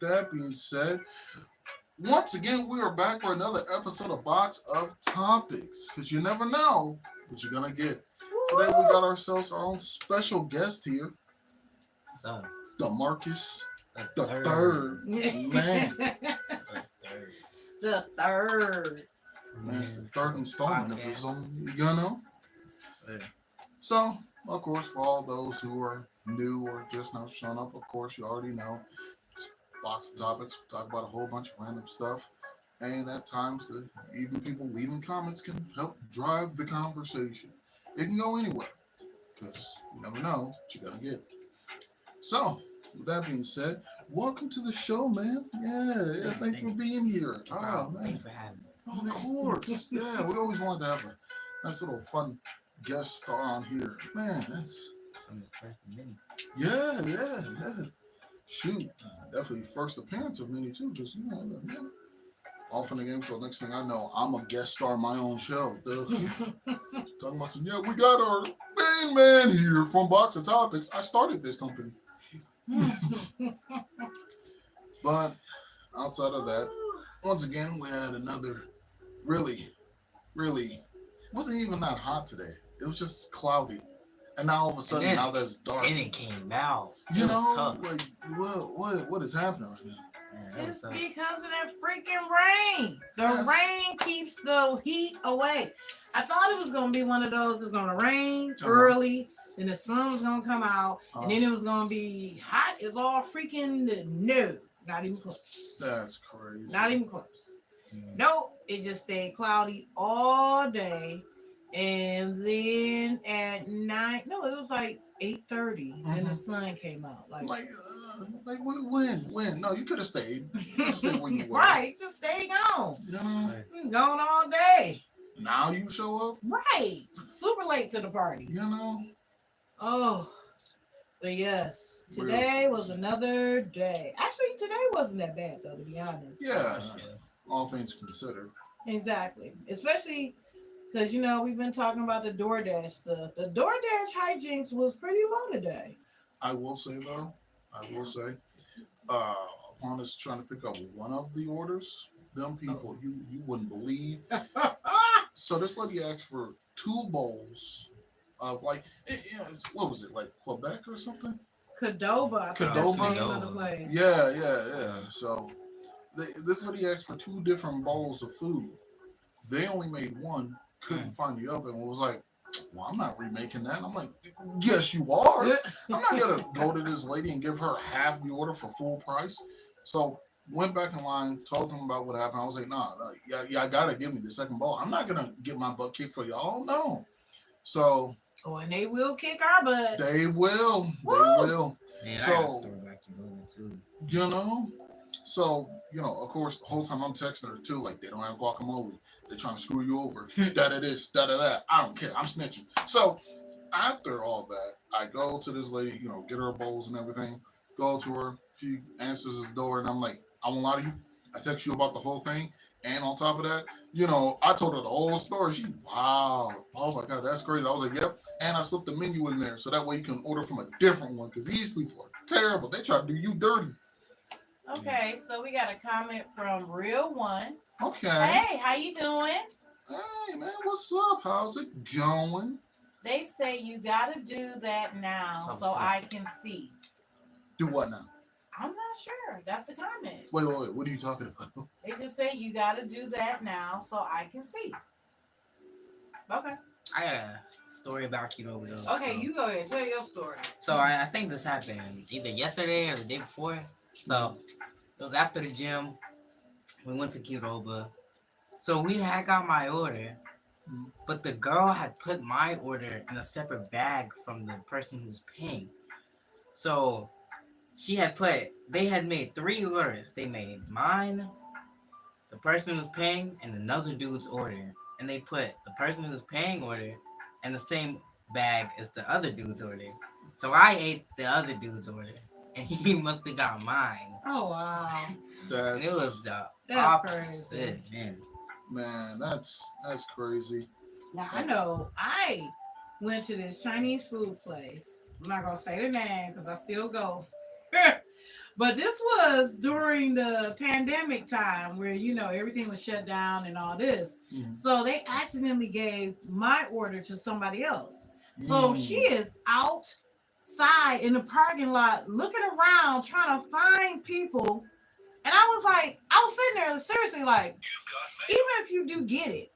that being said, once again, we are back for another episode of Box of Topics. Because you never know what you're going to get. Today, we got ourselves our own special guest here, So, DAMARKUS the the third. third. Man, The third. man, it's the third installment of his own, you know? So, of course, for all those who are new or just now showing up, of course, you already know. It's Box of Topics, we talk about a whole bunch of random stuff. And at times, even people leaving comments can help drive the conversation. It can go anywhere, because you never know what you're going to get. So, with that being said, welcome to the show, man. Yeah, thanks for being here. Oh, man. Thanks for having me. Oh, of course. Yeah, we always wanted to have a nice little fun guest star on here. Man, that's... Some of the first of many. Yeah. Shoot, definitely first appearance of many, too, because, yeah. Off in the game, so next thing I know, I'm a guest star on my own show. Talking about some, yeah, we got our main man here from Box of Topics. I started this company. But outside of that, once again, we had another really, wasn't even that hot today. It was just cloudy. And now all of a sudden, now that's dark. Then it came out. You It was know, tough. like, what is happening right now? Man, that was It's tough. because of that freaking rain. The rain keeps the heat away. I thought it was going to be one of those that's going to rain early, then the sun was going to come out, and then it was going to be hot as all freaking no. Not even close. That's crazy. Not even close. Nope. It just stayed cloudy all day. And then at night, no, it was like 8:30 and the sun came out. Like when? No, you could have stayed. You could stay where you were. right, just stay gone. You know? Gone all day. Now you show up. Right. Super late to the party. You know? Oh, but yes, today was another day. Actually, today wasn't that bad though, to be honest. Yeah. All things considered. Exactly. Especially because, we've been talking about the DoorDash stuff. The DoorDash hijinks was pretty low today. I will say, though, upon us trying to pick up one of the orders, them people, you wouldn't believe. So this lady asked for 2 bowls of, what was it, like Quebec or something? Cadoba. Cadoba? Yeah. So this lady asked for 2 different bowls of food. They only made one, couldn't find the other, and was like, well, I'm not remaking that. And I'm like, yes, you are. I'm not going to go to this lady and give her half the order for full price. So went back in line, told them about what happened. I was like, nah, I got to give me the second bowl. I'm not going to get my butt kicked for y'all. No. So. Oh, and they will kick our butts. They will. Woo! They will. Man, so, I got a story about you too. So, of course, the whole time I'm texting her too, like, they don't have guacamole. They're trying to screw you over. Da-da this, da-da that. I don't care. I'm snitching. So, after all that, I go to this lady, get her bowls and everything. Go to her. She answers the door, and I'm like, I won't lie to you. I text you about the whole thing. And on top of that, I told her the whole story. She, wow. Oh, my God, that's crazy. I was like, yep. And I slipped the menu in there, so that way you can order from a different one, because these people are terrible. They try to do you dirty. Okay, so we got a comment from Real One. Okay. Hey, how you doing? Hey, man, what's up? How's it going? They say you gotta do that now so I can see. Do what now? I'm not sure. That's the comment. Wait. What are you talking about? They just say you gotta do that now so I can see. Okay. I got a story about keto wheels. Okay, you go ahead. Tell your story. So I think this happened either yesterday or the day before. So it was after the gym. We went to Qdoba. So we had got my order, but the girl had put my order in a separate bag from the person who's paying. So they had made 3 orders. They made mine, the person who's paying, and another dude's order. And they put the person who's paying order in the same bag as the other dude's order. So I ate the other dude's order, and he must have got mine. Oh, wow. And it was the That's opposite, crazy. Man, that's crazy. Now, I know I went to this Chinese food place. I'm not going to say the name because I still go. But this was during the pandemic time where, everything was shut down and all this. Mhm. So they accidentally gave my order to somebody else. So she is outside in the parking lot looking around trying to find people. And I was sitting there seriously like, even if you do get it,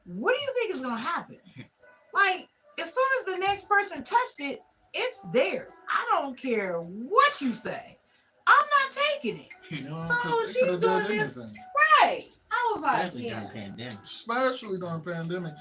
what do you think is going to happen? Like, as soon as the next person touched it, it's theirs. I don't care what you say. I'm not taking it. So she's doing this. Right. I was like, Especially during pandemic. Especially during pandemic.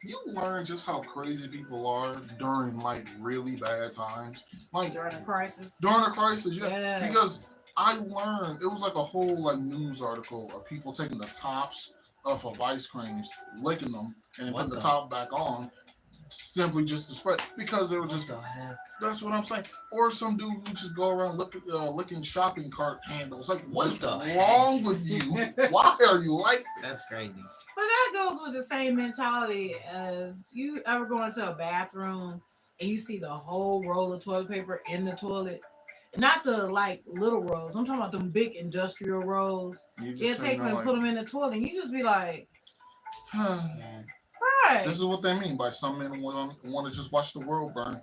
You learn just how crazy people are during like really bad times. Like during a crisis. During a crisis, yeah. Yes. Because I learned it was like a whole like news article of people taking the tops off of ice creams, licking them, and then putting the top back on, simply just to spread. Because they were just. That's what I'm saying. Or some dude who just go around licking shopping cart handles. Like, what is wrong with you? Why are you like? That's crazy. But that goes with the same mentality as you ever go into a bathroom and you see the whole roll of toilet paper in the toilet. Not the like little rolls. I'm talking about them big industrial rolls. You take them and put them in the toilet. And you just be like, Man. right. This is what they mean by some men want to just watch the world burn.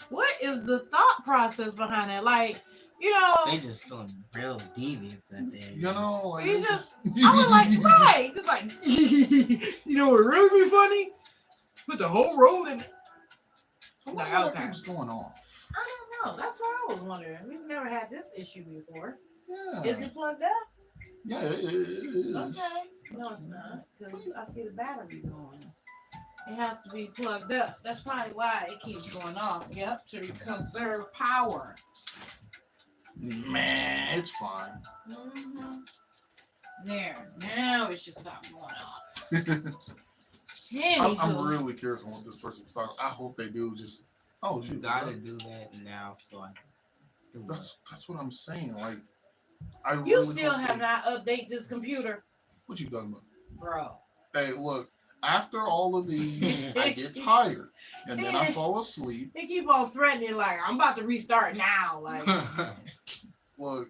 What is the thought process behind it? Like, they just feeling real devious that day. Like, I was like, right. Just like, what really be funny? Put the whole roll in it. What's going on? I don't know. That's why I was wondering. We've never had this issue before. Yeah. Is it plugged up? Yeah, it is. Okay. No, it's not. Because I see the battery going. It has to be plugged up. That's probably why it keeps going off. Yep. To conserve power. Man, it's fine. Mm-hmm. There. Now it should stop going off. I'm really curious on what this person's talking. I hope they do. Just you gotta do that now, so I can. That's what I'm saying. Like, you still have not updated this computer. What you talking about, bro? Hey, look. After all of these, I get tired, and then I fall asleep. They keep on threatening, like I'm about to restart now. Like, look.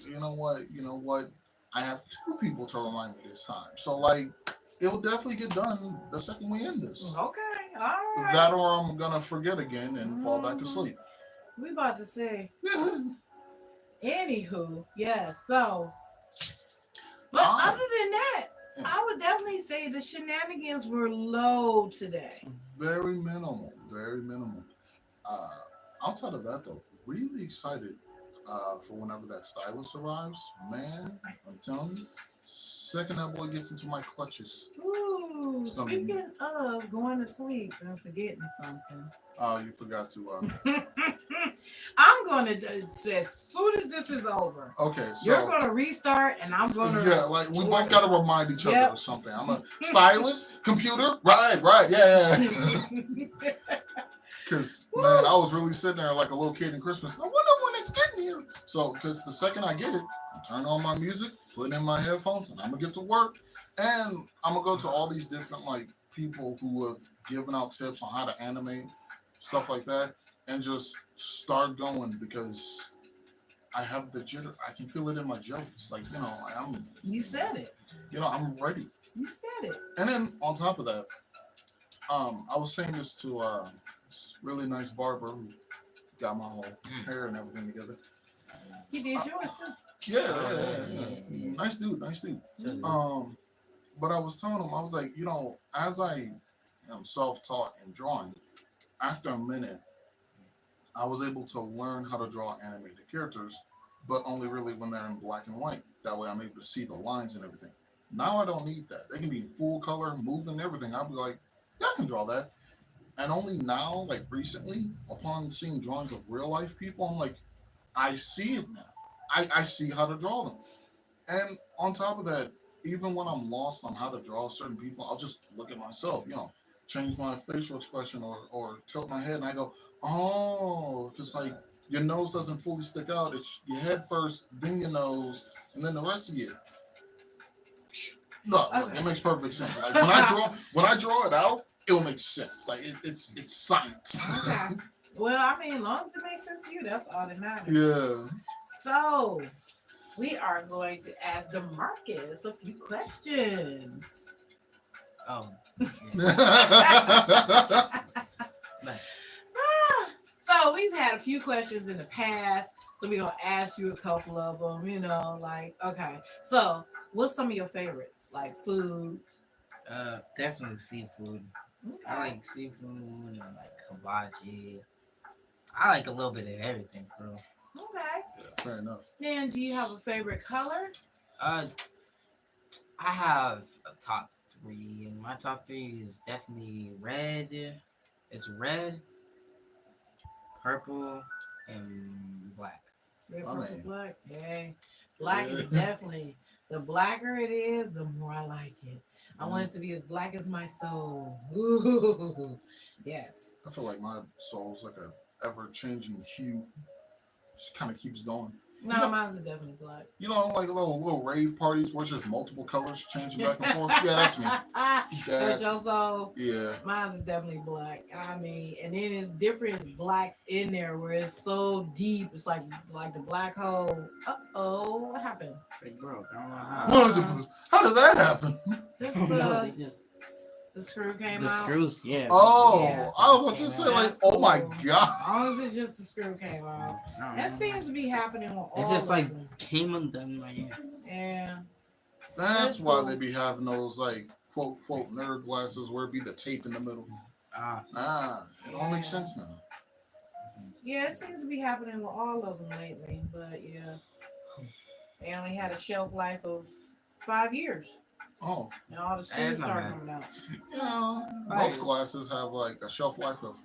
You know what? I have 2 people to remind me this time. So like, it will definitely get done the second we end this. Okay, all right. That or I'm gonna forget again and fall back asleep. We about to say. Anywho, yeah. So, but other than that, I would definitely say the shenanigans were low today. Very minimal. Outside of that, though, really excited for whenever that stylist arrives. Man, I'm telling you, second that boy gets into my clutches. Ooh, speaking of going to sleep and forgetting something. Oh, you forgot to. I'm going to, as soon as this is over. Okay, so. You're going to restart and I'm going to. Yeah, like we both got to remind each other of something. I'm a stylist, computer, right, yeah. Because, man, I was really sitting there like a little kid in Christmas. I wonder when it's getting here. So, because the second I get it, I turn on my music, put in my headphones, and I'm going to get to work. And I'm going to go to all these different, like, people who have given out tips on how to animate, stuff like that, and just start going because I have the jitter. I can feel it in my jokes. Like, You said it. I'm ready. You said it. And then on top of that, I was saying this to this really nice barber who got my whole hair and everything together. He did yours too. Yeah. Nice dude. But I was telling him, I was like, as I am self-taught in drawing, after a minute, I was able to learn how to draw animated characters, but only really when they're in black and white. That way I'm able to see the lines and everything. Now I don't need that. They can be in full color, moving, everything. I'll be like, yeah, I can draw that. And only now, like recently, upon seeing drawings of real life people, I'm like, I see it now. I see how to draw them. And on top of that, even when I'm lost on how to draw certain people, I'll just look at myself, change my facial expression or tilt my head and I go, oh, because like your nose doesn't fully stick out. It's your head first, then your nose, and then the rest of you. No, it makes perfect sense. Like when I draw it out, it'll make sense. Like it's science. Okay. Well, I mean, as long as it makes sense to you, that's all that matters. Yeah. So, we are going to ask DAMARKUS a few questions. Oh. Nice. So, we've had a few questions in the past. So, we're going to ask you a couple of them, okay. So, what's some of your favorites? Like food? Definitely seafood. Okay. I like seafood. I like hibachi. I like a little bit of everything, bro. Okay. Yeah, fair enough. Then, do you have a favorite color? I have a top 3, and my top 3 is definitely red. It's red, purple, and black. Red, My purple, man. black. Yay. Black is definitely, the blacker it is, the more I like it. I want it to be as black as my soul. Ooh. Yes. I feel like my soul's like a ever-changing hue. Just kind of keeps going. No, mine's is definitely black. You know, like little rave parties where it's just multiple colors changing back and forth. Yeah, that's me. That's your soul. Yeah. Mine's is definitely black. I mean, and then it's different blacks in there where it's so deep. It's like the black hole. What happened? It broke. I don't know how. How did that happen? Just No, they just the screw came the out. screws. Yeah. Oh, Yeah. I was about to say, like, That's oh my cool. god. As long as it's just the screw came out. I don't That know. seems to be happening with all It just of like them. came undone. Like, Yeah. That's why they be having those, like, quote, nerd glasses where it be the tape in the middle. It all makes sense now. Yeah, it seems to be happening with all of them lately. But yeah. They only had a shelf life of 5 years. Oh. And all the screws That's not start bad. coming out. Yeah. Right. Most glasses have, like, a shelf life of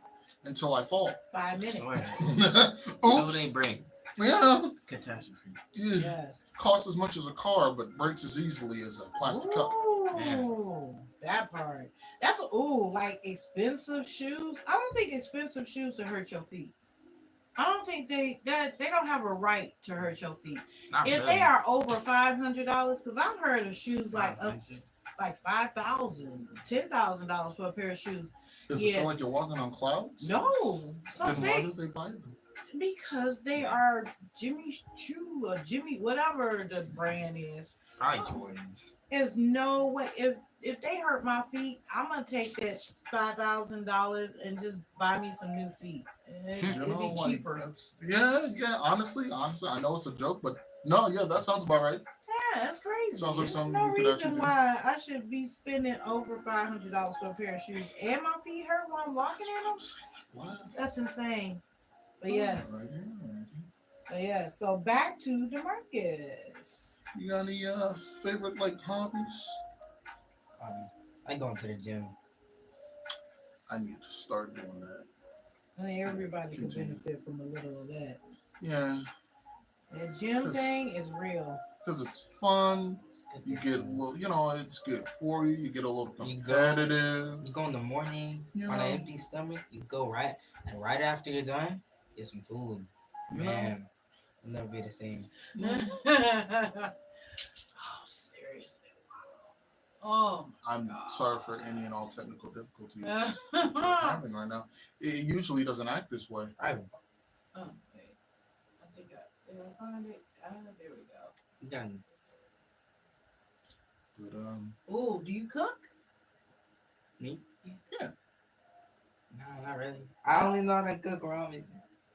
until I fall. 5 minutes. Swear. So Oops. they break. Yeah. Catastrophe. Yeah. Yes. Costs as much as a car, but breaks as easily as a plastic cup. Ooh, that part. That's like expensive shoes. I don't think expensive shoes will hurt your feet. I don't think they don't have a right to hurt your feet. Not If really. they are over $500, because I've heard of shoes like up 500. like $5,000, $10,000 for a pair of shoes. Does it feel like you're walking on clouds? No, Then why something did they buy them? because they are Jimmy Choo or Jimmy whatever the brand is. Probably Jordans. There's no way if they hurt my feet, I'm gonna take that $5,000 and just buy me some new feet. And it'd be like, cheaper. yeah. Honestly, I know it's a joke, but no, yeah, that sounds about right. Yeah, that's crazy. Sounds like There's something no you could actually reason do. why I should be spending over $500 for a pair of shoes and my feet hurt when I'm walking in them. What? That's insane. But yes, Right here, right but yes. So back to DAMARKUS. here. You got any favorite like hobbies? I go to the gym. I need to start doing that. I mean, everybody can Continue. benefit from a little of that. Yeah, That gym thing is real. because it's fun. It's good. You get a little, it's good for you. You get a little You go- competitive. You go in the morning You on know. an empty stomach. You go right after you're done, get some food. You know. Man, it'll never be the same. Oh, seriously. Wow. I'm God. sorry for any and all technical difficulties Oh. that you're having right now. It usually doesn't act this way. I Oh, wait. I think did I find it? There we go. done. But Ooh, do you cook? Me? Yeah. No, not really. I only know how to cook ramen.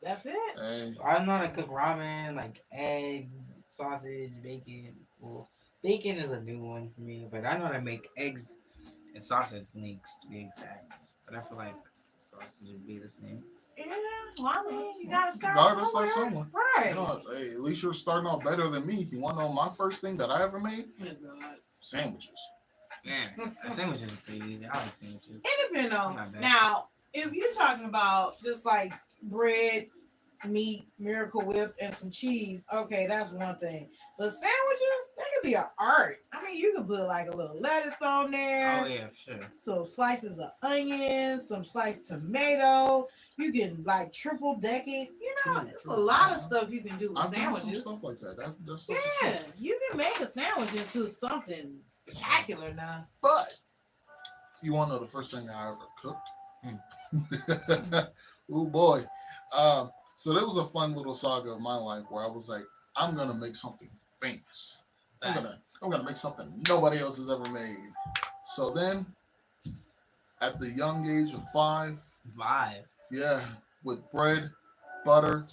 That's it. hey, I know how to cook ramen, like eggs, sausage, bacon. Well, bacon is a new one for me, but I know how to make eggs and sausage links to be exact. But I feel like sausage would be the same. Yeah, well, I mean, you gotta start Gotta somewhere. start somewhere. Right. hey, at least you're starting out better than me. You want to know my first thing that I ever made? Oh, God. Sandwiches. Man, sandwiches are pretty easy. I like sandwiches. It depends on. Not bad. Now, if you're talking about just like bread, meat, Miracle Whip, and some cheese, okay, that's one thing. But sandwiches, they could be an art. I mean, you could put like a little lettuce on there. Oh yeah, for sure. Some slices of onion, some sliced tomato. You can like triple deck it. You know, True, it's true. a lot of stuff you can do with I've done some sandwiches. stuff like that. That's stuff Yeah, that's cool. you can make a sandwich into something spectacular now. But you want to know the first thing I ever cooked? Oh boy, So there was a fun little saga of my life where I was like, I'm gonna make something famous. I'm gonna make something nobody else has ever made. So then, at the young age of 5, Vibe. yeah, with bread, butter,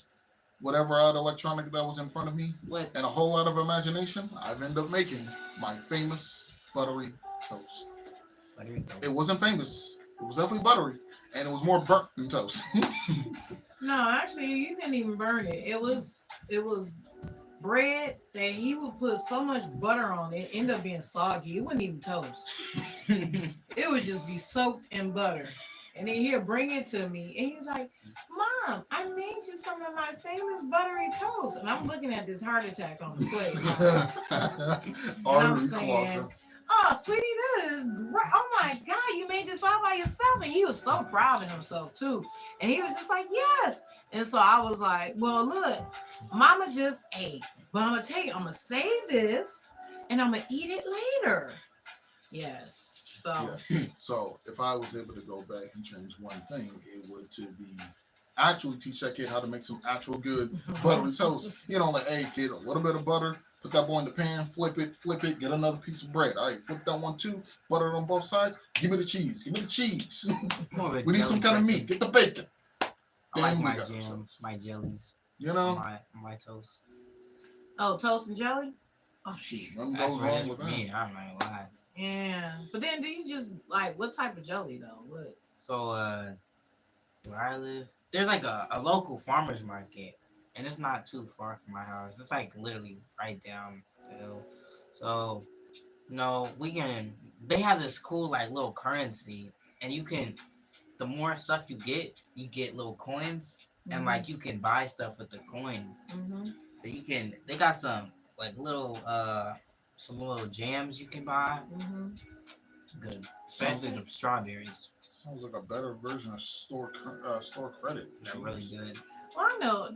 whatever other electronic that was in front of me, What? and a whole lot of imagination, I've ended up making my famous buttery toast. Buttery toast. It wasn't famous. It was definitely buttery, and it was more burnt than toast. No, actually, you didn't even burn it. It was bread that he would put so much butter on it, ended up being soggy. It wasn't even toast. It would just be soaked in butter. And then he'll bring it to me, and he's like, "Mom, I made you some of my famous buttery toast." And I'm looking at this heart attack on the plate. And I'm Artery saying, closure. "Oh, sweetie, this is great. Oh my God, you made this all by yourself." And he was so proud of himself too. And he was just like, "Yes." And so I was like, "Well, look, Mama just ate, but I'm gonna tell you, I'm gonna save this and I'm gonna eat it later." Yes. So Yeah. So if I was able to go back and change one thing, it would to be actually teach that kid how to make some actual good buttery toast. You know, like, hey kid, a little bit of butter, put that boy in the pan, flip it, get another piece of bread. All right, flip that one too, butter it on both sides. Give me the cheese. More of a We need some jelly kind of person. meat. Get the bacon. I like Then we my got jams, ourselves. my jellies, You know, my toast. oh, toast and jelly? Oh shit. nothing That's goes what it wrong is with for that. me. I'm not gonna lie. Yeah. But then do you just like what type of jelly though? What? So where I live, there's like a local farmers market, and it's not too far from my house. It's like literally right down the hill. So we can. They have this cool like little currency, and you can. The more stuff you get little coins, and like you can buy stuff with the coins. Mm-hmm. So you can. They got some little jams you can buy. Mm-hmm. Good, especially the strawberries. Sounds like a better version of store credit. They're really good. Well, I know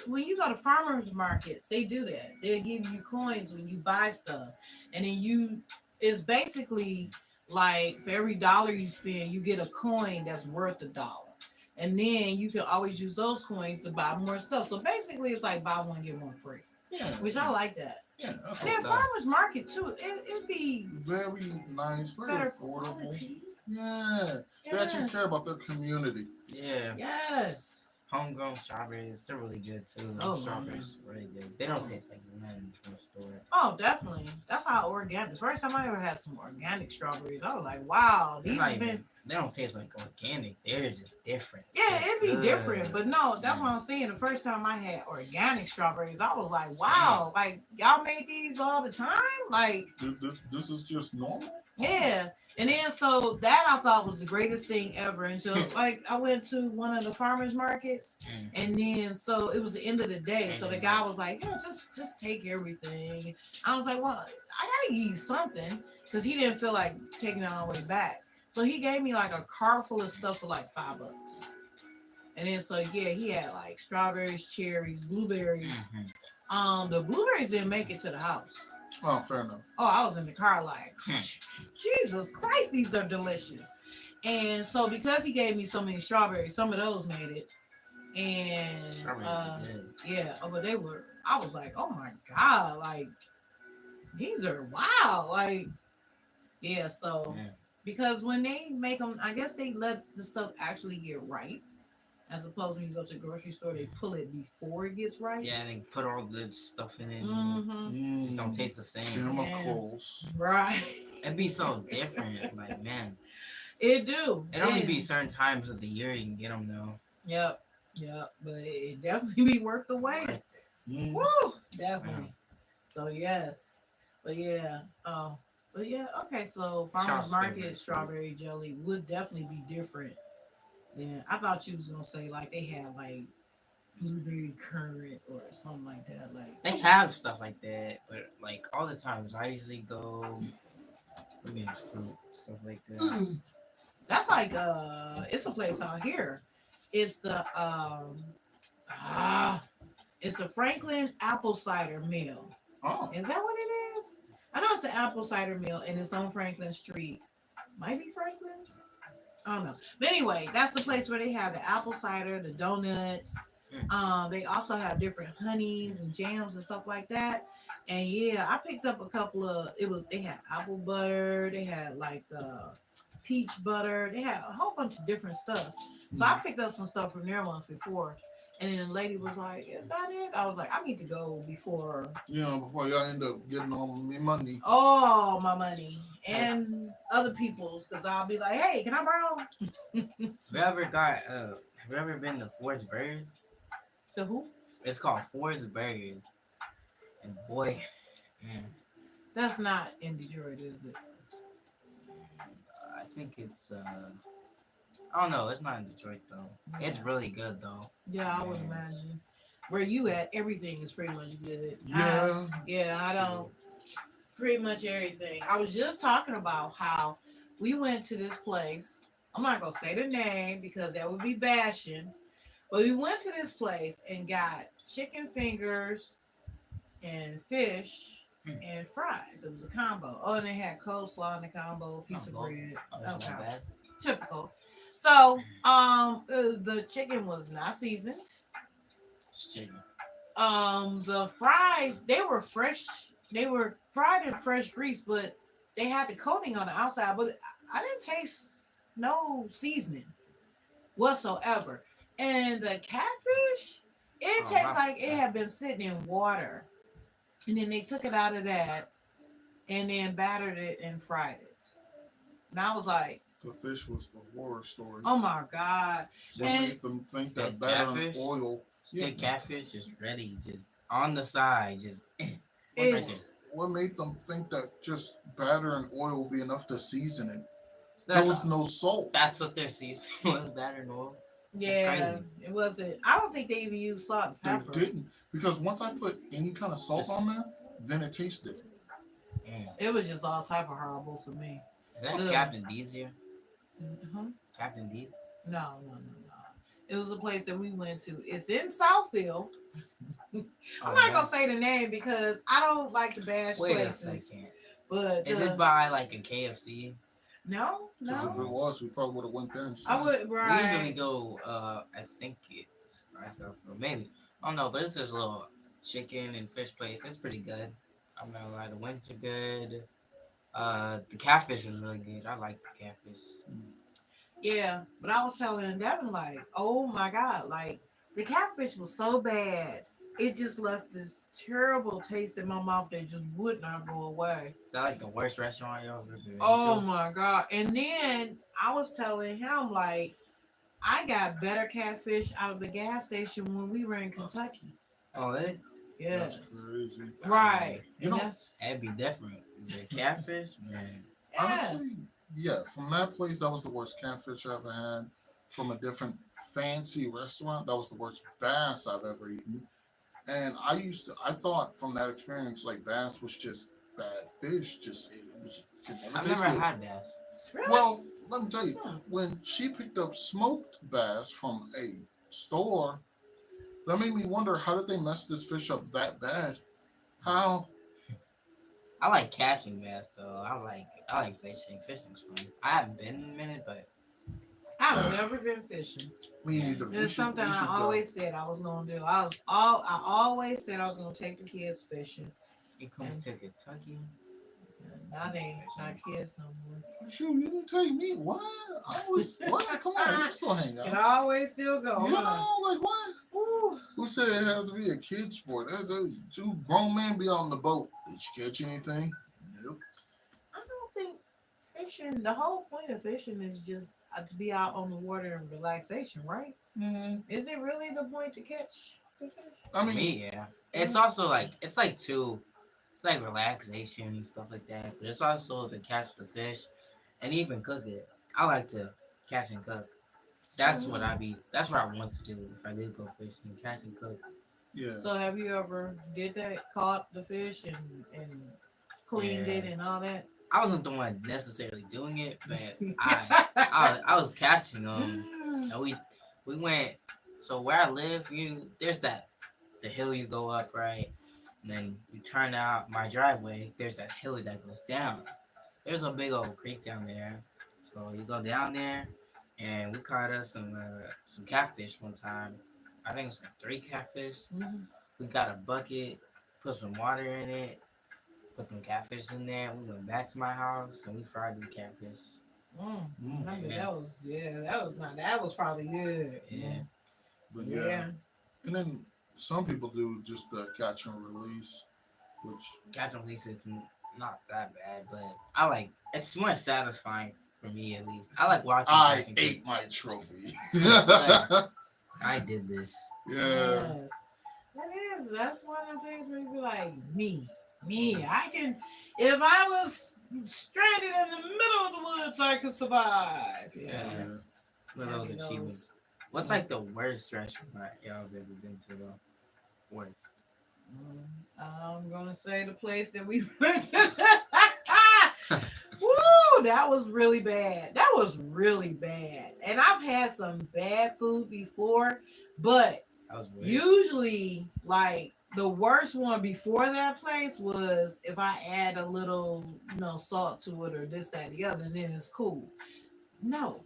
when you go to farmers markets, they do that. They give you coins when you buy stuff, and then it's basically like for every dollar you spend, you get a coin that's worth $1, and then you can always use those coins to buy more stuff. So basically, it's like buy one get one free, Yeah. which I like that. Yeah, that's And then stuff. farmers market too, it'd be very nice, very better affordable. quality. Yeah. They actually Yes. care about their community. Yeah. Yes. Homegrown strawberries, they're really good too. Oh, Strawberries, really good. They don't taste like nothing from the store. Oh, definitely. That's how organic. The first time I ever had some organic strawberries, I was like, "Wow, They're these not have even, been." they don't taste like organic. They're just different. Yeah, They're it'd be good. different, but no, that's what I'm saying. The first time I had organic strawberries, I was like, "Wow, like y'all make these all the time?" Like, This is just normal. yeah. And then so that I thought was the greatest thing ever until like I went to one of the farmers markets, and then so it was the end of the day. So the guy was like, "Yeah, just take everything." I was like, "Well, I gotta eat something," because he didn't feel like taking it all the way back. So he gave me like a car full of stuff for like $5. And then so yeah, he had like strawberries, cherries, blueberries. The blueberries didn't make it to the house. Oh, fair enough. Oh, I was in the car like, Jesus Christ, these are delicious. And so because he gave me so many strawberries, some of those made it. And yeah, but I was like, oh my God, like these are wow. Like, yeah, so because when they make them, I guess they let the stuff actually get ripe. As opposed when you go to the grocery store, they pull it before it gets ripe. Yeah, they put all good stuff in it. Mm-hmm. Just don't taste the same. Chemicals. Right. It'd be so different. Like, man. It do. It only be certain times of the year you can get them, though. Yep. But it definitely be worth the wait. Right. Woo! Definitely. So, yes. But yeah. Okay. So, farmers market strawberry jelly would definitely be different. Yeah, I thought you was gonna say like they had like blueberry currant or something like that. Like they have stuff like that, but like all the times I usually go fruit stuff like that. That's like it's a place out here. It's the it's the Franklin Apple Cider Mill. Oh. Is that what it is? I know it's an apple cider mill and it's on Franklin Street. Might be Franklin's. I don't know. But anyway, that's the place where they have the apple cider, the donuts. They also have different honeys and jams and stuff like that. And yeah, I picked up a couple of they had apple butter, they had like peach butter, they had a whole bunch of different stuff. So I picked up some stuff from there once before. And then the lady was like, "Is that it?" I was like, "I need to go before before y'all end up getting all me money. all my money and other people's, because I'll be like, hey, can I borrow?" Have you ever been to Ford's Burgers? The who? It's called Ford's Burgers. And boy, man, That's not in Detroit, is it? I think it's I don't know, it's not in Detroit though. It's really good though. Yeah, I would imagine. Where you at, everything is pretty much good. Yeah. I don't pretty much everything. I was just talking about how we went to this place. I'm not gonna say the name because that would be bashing. But we went to this place and got chicken fingers and fish and fries. It was a combo. Oh, and they had coleslaw in the combo, piece of bread. That's not bad. Typical. So, the chicken was not seasoned. It's chicken. The fries, they were fresh. They were fried in fresh grease, but they had the coating on the outside. But I didn't taste no seasoning whatsoever. And the catfish, it tastes like it had been sitting in water. And then they took it out of that and then battered it and fried it. And I was like, The fish was the horror story. oh my God. What And made them think that that batter and catfish? oil? Stick catfish is ready, just on the side, just right it's, there. What made them think that just batter and oil would be enough to season it? There That's, was no salt. that's what their seasoning was, batter and oil. yeah, it wasn't. I don't think they even used salt and They pepper. didn't. Because once I put any kind of salt on there, then it tastes different. It was just all type of horrible for me. Is that Ugh. Captain D's here? Uh-huh. Captain D's? No. It was a place that we went to. It's in Southfield. I'm not gonna say the name because I don't like to bash Wait a places. second. But Is it by like a KFC? no. Because if it was, we probably would have went there and I would We right. usually go, I think it's myself, or maybe. I don't know, but it's this little chicken and fish place. It's pretty good. I'm not gonna lie, the wings are good. The catfish was really good. I like the catfish. Yeah, but I was telling Devin like, oh my God, like the catfish was so bad. It just left this terrible taste in my mouth that just would not go away. Is that like the worst restaurant you ever been Oh to? my God. And then I was telling him like I got better catfish out of the gas station when we were in Kentucky. Oh, it? Yeah. That's crazy. Right. You And know- that's That'd be different. The catfish, man. yeah. Honestly, yeah, from that place, that was the worst catfish I ever had. From a different fancy restaurant, that was the worst bass I've ever eaten. And I thought from that experience, like bass was just bad fish. It never I've tasted never good. had bass. Really? Well, let me tell you, Hmm. when she picked up smoked bass from a store, that made me wonder how did they mess this fish up that bad? How? I like catching bass though. I like fishing. Fishing's fun. I haven't been in a minute, but I've never been fishing. Me neither. We It's should- something we should I go. always said I was gonna do. I always said I was gonna take the kids fishing. you come to Kentucky. Now they ain't not kids no more. Shoot, you didn't take me. What? I was what? Come on, we still hang out. And I always still go. You huh? know, like what? Ooh. Who said it had to be a kid sport? There's two grown men be on the boat. Did you catch anything? Nope. I don't think fishing. The whole point of fishing is just to be out on the water and relaxation, right? Mm-hmm. Is it really the point to catch the fish? I For mean, me, yeah. It's also like it's like relaxation and stuff like that. But it's also to catch the fish and even cook it. I like to catch and cook. That's what that's what I want to do if I did go fishing, catch and cook. yeah. So have you ever did that? Caught the fish and cleaned it Yeah. and all that? I wasn't the one necessarily doing it, but I was catching them. And we went. So where I live, there's the hill you go up, right? And then you turn out my driveway. There's that hill that goes down. There's a big old creek down there. So you go down there, and we caught us some catfish one time. I think it was like 3 catfish. We got a bucket, put some water in it, put some catfish in there. We went back to my house and we fried the catfish. I mean, that was probably good. Yeah. But yeah. And then some people do just the catch and release, which Catch and release is not that bad, but I like it's more satisfying for me at least. I like watching. I catch and ate my trophy. I did this. Yeah. Yes. That's one of the things where you be like, me. I can, if I was stranded in the middle of the woods, I could survive. Yeah. One of those achievements. What's like the worst restaurant y'all have ever been to though? Worst. I'm gonna say the place that we went to. Woo, that was really bad. And I've had some bad food before, but That was weird. usually like the worst one before that place was if I add a little, salt to it or this, that, the other, and then it's cool. No,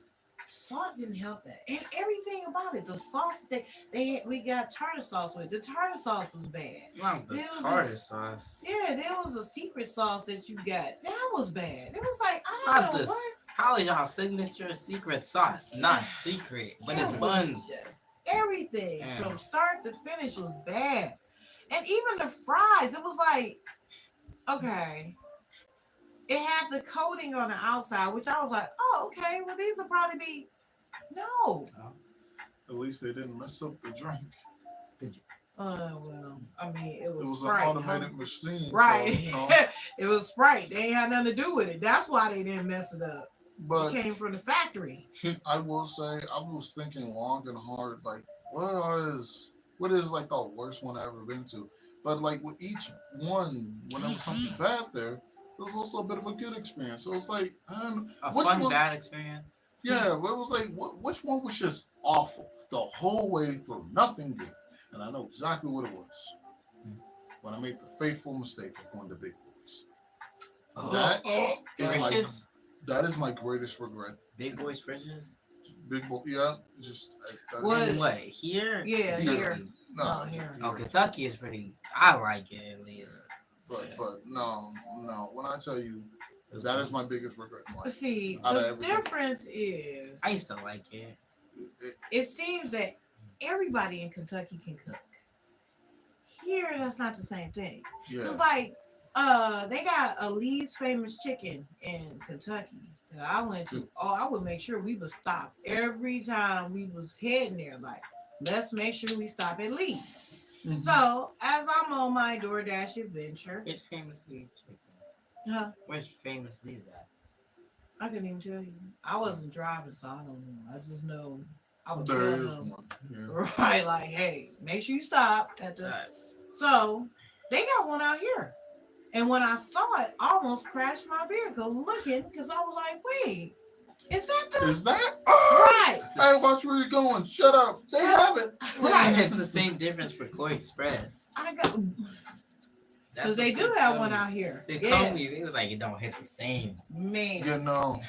salt didn't help that. And everything about it, the sauce we got tartar sauce with. The tartar sauce was bad. Not the tartar sauce. Yeah, there was a secret sauce that you got. That was bad. It was like, I don't know what. How is y'all signature secret sauce? Not secret, but it's buns. Just everything from start to finish was bad. And even the fries, it was like, okay. It had the coating on the outside, which I was like, oh, okay, well, these will probably be. No. At least they didn't mess up the drink. Well, I mean, it was It was Sprite, an automated machine. right. So, It was Sprite. They ain't had nothing to do with it. That's why they didn't mess it up. But It came from the factory. I will say, I was thinking long and hard, like, what is like the worst one I ever been to? But like with each one, when there was something bad there, it was also a bit of a good experience. So it's like, Bad experience. Yeah, but it was like, which one was just awful the whole way through, nothing good, and I know exactly what it was. When I made the fateful mistake of going to Big Boys. That is my greatest regret. Big Boys Fridges? Big Boy, yeah, just what here? Yeah, here. No, here. Oh, Kentucky is pretty. I like it at least. But no. When I tell you, that is my biggest regret in life. But see, the difference is, I used to like it. It seems that everybody in Kentucky can cook. Here, that's not the same thing. Yeah. It's like, they got a Lee's Famous Chicken in Kentucky that I went to. Oh, I would make sure we would stop every time we was heading there. Like, let's make sure we stop at Lee's. Mm-hmm. So, as I'm on my DoorDash adventure. It's Famous Lee's Chicken. Huh? Where's Famous Lee's at? I couldn't even tell you. I wasn't driving, so I don't know. I just know I was there telling is them. one. Yeah. Right, like, hey, make sure you stop at the. So, they got one out here. And when I saw it, I almost crashed my vehicle looking because I was like, wait, is that? Is that? Oh, right. Hey, watch where you're going. Shut up. They have it. Right. It's the same difference for Koi Express. I got. Because they do have one out here. They told me, it was like, it don't hit the same. Man. Yeah, no.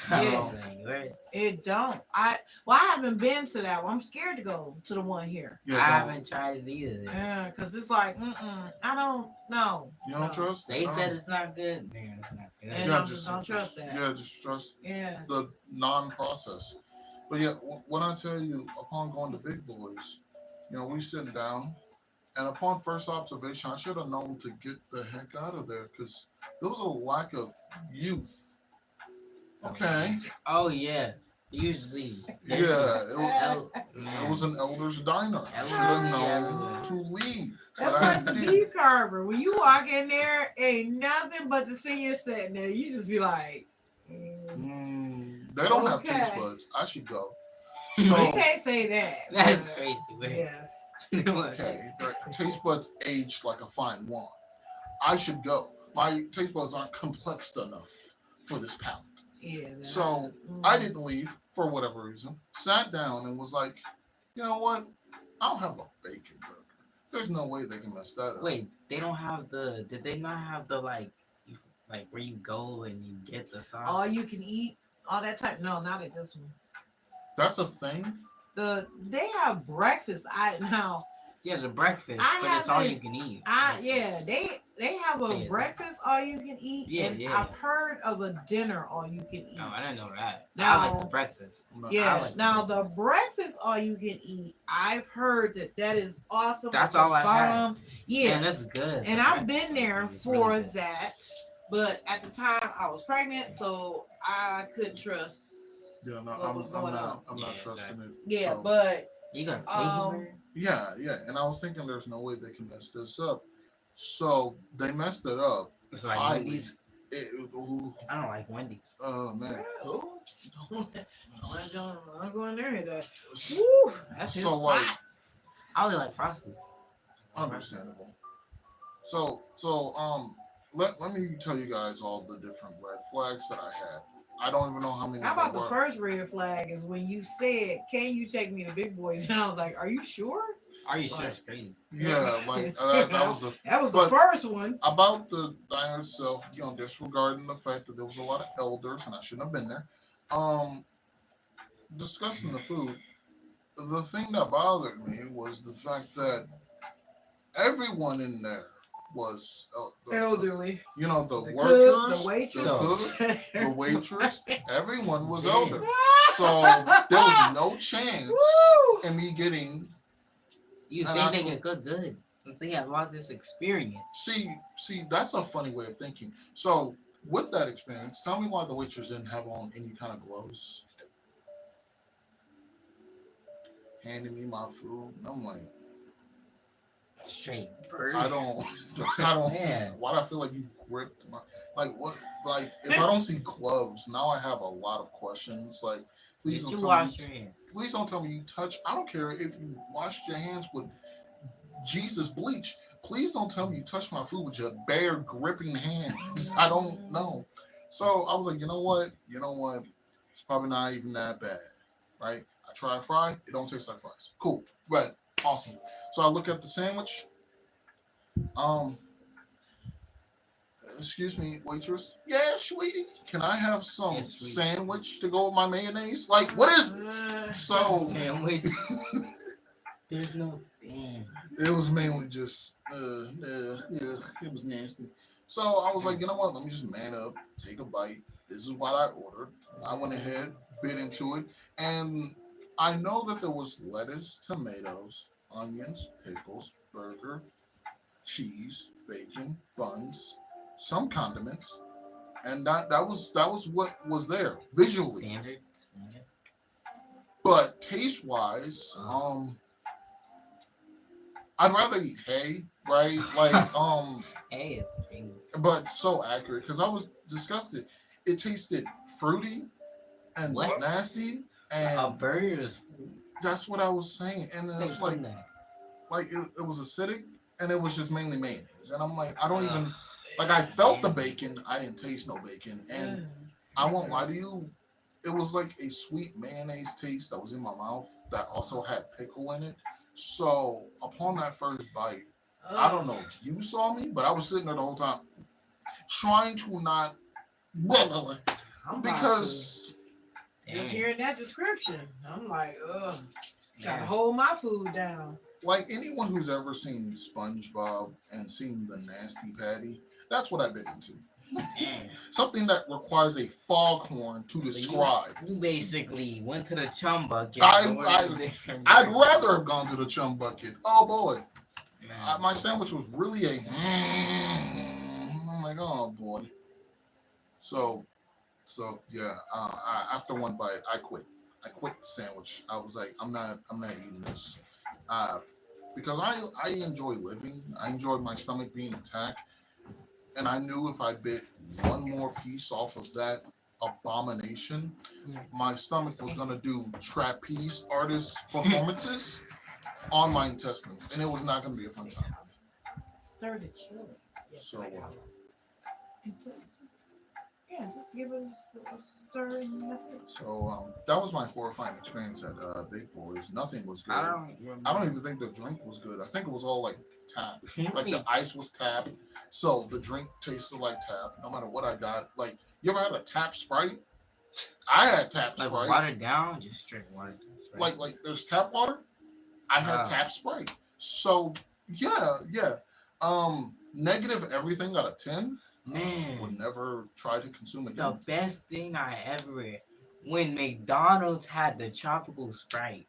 It don't. I haven't been to that one. I'm scared to go to the one here. Yeah, I haven't tried it either. Yeah, because it's like, I don't know. You don't trust? They said it's not good. Man, it's not good. And I just don't trust that. Yeah, just trust the non-process. But yeah, when I tell you, upon going to Big Boys, we sitting down, and upon first observation, I should have known to get the heck out of there because there was a lack of youth. Okay. Oh, yeah. Usually. Yeah. It was an elder's diner. I should have known to leave. That's like the beef carver. When you walk in there, ain't nothing but the senior sitting there. You just be like, they don't have taste buds. I should go. So you can't say that. That's crazy. Yes. Okay, their taste buds aged like a fine wine. I should go. My taste buds aren't complex enough for this palate. Yeah. So I didn't leave for whatever reason. Sat down and was like, you know what? I'll have a bacon burger. There's no way they can mess that up. Wait, they don't have the. Did they not have the like where you go and you get the sauce? All you can eat, all that type. No, not at this one. That's a thing. They have breakfast. Yeah, the breakfast, I but it's all haven't- you can eat. yeah, Breakfast. they have a Yeah. breakfast all you can eat, Yeah, and yeah. I've heard of a dinner all you can eat. No, I didn't know that. I Now- like the breakfast. I Yeah, like now the the breakfast all you can eat, I've heard that is awesome. That's It's all a I had. bomb. Yeah, Man, that's good. and The I've been breakfast there is for really good. that, but at the time I was pregnant, so I couldn't trust. Yeah, no, What was going on? I'm Yeah, not trusting it. Yeah, So, but You got a Um, burger? yeah, and I was thinking there's no way they can mess this up. So they messed it up. It's like highly. Wendy's. Ooh, I don't like Wendy's. oh man. I'm going there. Woo, that's his So spot. like, I only like Frosties. understandable. So let me tell you guys all the different red flags that I had. I don't even know how many. How about the there were. first red flag is when you said, "Can you take me to Big Boys?" And I was like, "Are you sure?" Are you sure it's crazy? Yeah, like that was the That was but- the first one. about the diner itself. Disregarding the fact that there was a lot of elders and I shouldn't have been there. Discussing the food, the thing that bothered me was the fact that everyone in there was Elderly. the The workers, cook, the waitress. the waitress, everyone was older. So there was no chance Woo! in me getting. You And think they actually- can cook good since they have all this experience? See, that's a funny way of thinking. So with that experience, tell me why the waitress didn't have on any kind of gloves. Handing me my food, and I'm like, Straight bird. I don't. Man. Why do I feel like you gripped my? Like what? Like if I don't see gloves, now I have a lot of questions. Like, please Did don't you tell wash me. your hands? Please don't tell me you touch. I don't care if you washed your hands with Jesus bleach. Please don't tell me you touched my food with your bare gripping hands. I don't know. So I was like, you know what? It's probably not even that bad, right? I try a fry. It don't taste like fries. Cool. Right. Awesome. So I look at the sandwich. Excuse me, waitress. Yeah, sweetie. Can I have some Yes, sweetie. sandwich to go with my mayonnaise? Like, what is this? So Sandwich. There's no damn. it was mainly just, it was nasty. So I was like, you know what? Let me just man up, take a bite. This is what I ordered. I went ahead, bit into it, and I know that there was lettuce, tomatoes, onions, pickles, burger, cheese, bacon, buns, some condiments, and that was what was there visually. Standard. But taste wise, I'd rather eat hay, right? Like Hey, it's crazy. but so accurate because I was disgusted. It tasted fruity and What? nasty, A and burger is that's what I was saying. And they it's put in like that. it was acidic, and it was just mainly mayonnaise. And I'm like, I don't even Ugh. like. I felt the bacon. I didn't taste no bacon, and I won't lie to you. It was like a sweet mayonnaise taste that was in my mouth that also had pickle in it. So upon that first bite, I don't know if you saw me, but I was sitting there the whole time trying to not I'm about because to- just Damn. hearing that description, I'm like, ugh, gotta Yeah. hold my food down. like anyone who's ever seen SpongeBob and seen the nasty patty, that's what I bit into. Damn. Something that requires a foghorn to describe. You basically went to the chum bucket. I'd rather have gone to the chum bucket. Oh boy, Man. my sandwich was really a. I'm like, oh boy. So yeah. After one bite, I quit. I quit the sandwich. I was like, I'm not eating this, because I enjoy living. I enjoy my stomach being intact, and I knew if I bit one more piece off of that abomination, my stomach was gonna do trapeze artist performances on my intestines, and it was not gonna be a fun time. Stir the chili. So Just give it a stir and that's it. so that was my horrifying experience at Big Boys. Nothing was good. I I don't even think the drink was good. I think it was all like tap. Can Like we- the ice was tap. So the drink tasted like tap, no matter what I got. Like, you ever had a tap Sprite? I had tap Like Sprite. watered down, just straight water. Like there's tap water. I had tap Sprite. So yeah. Negative everything out of 10. Man, Would never try to consume again. the best thing I ever when McDonald's had the tropical Sprite.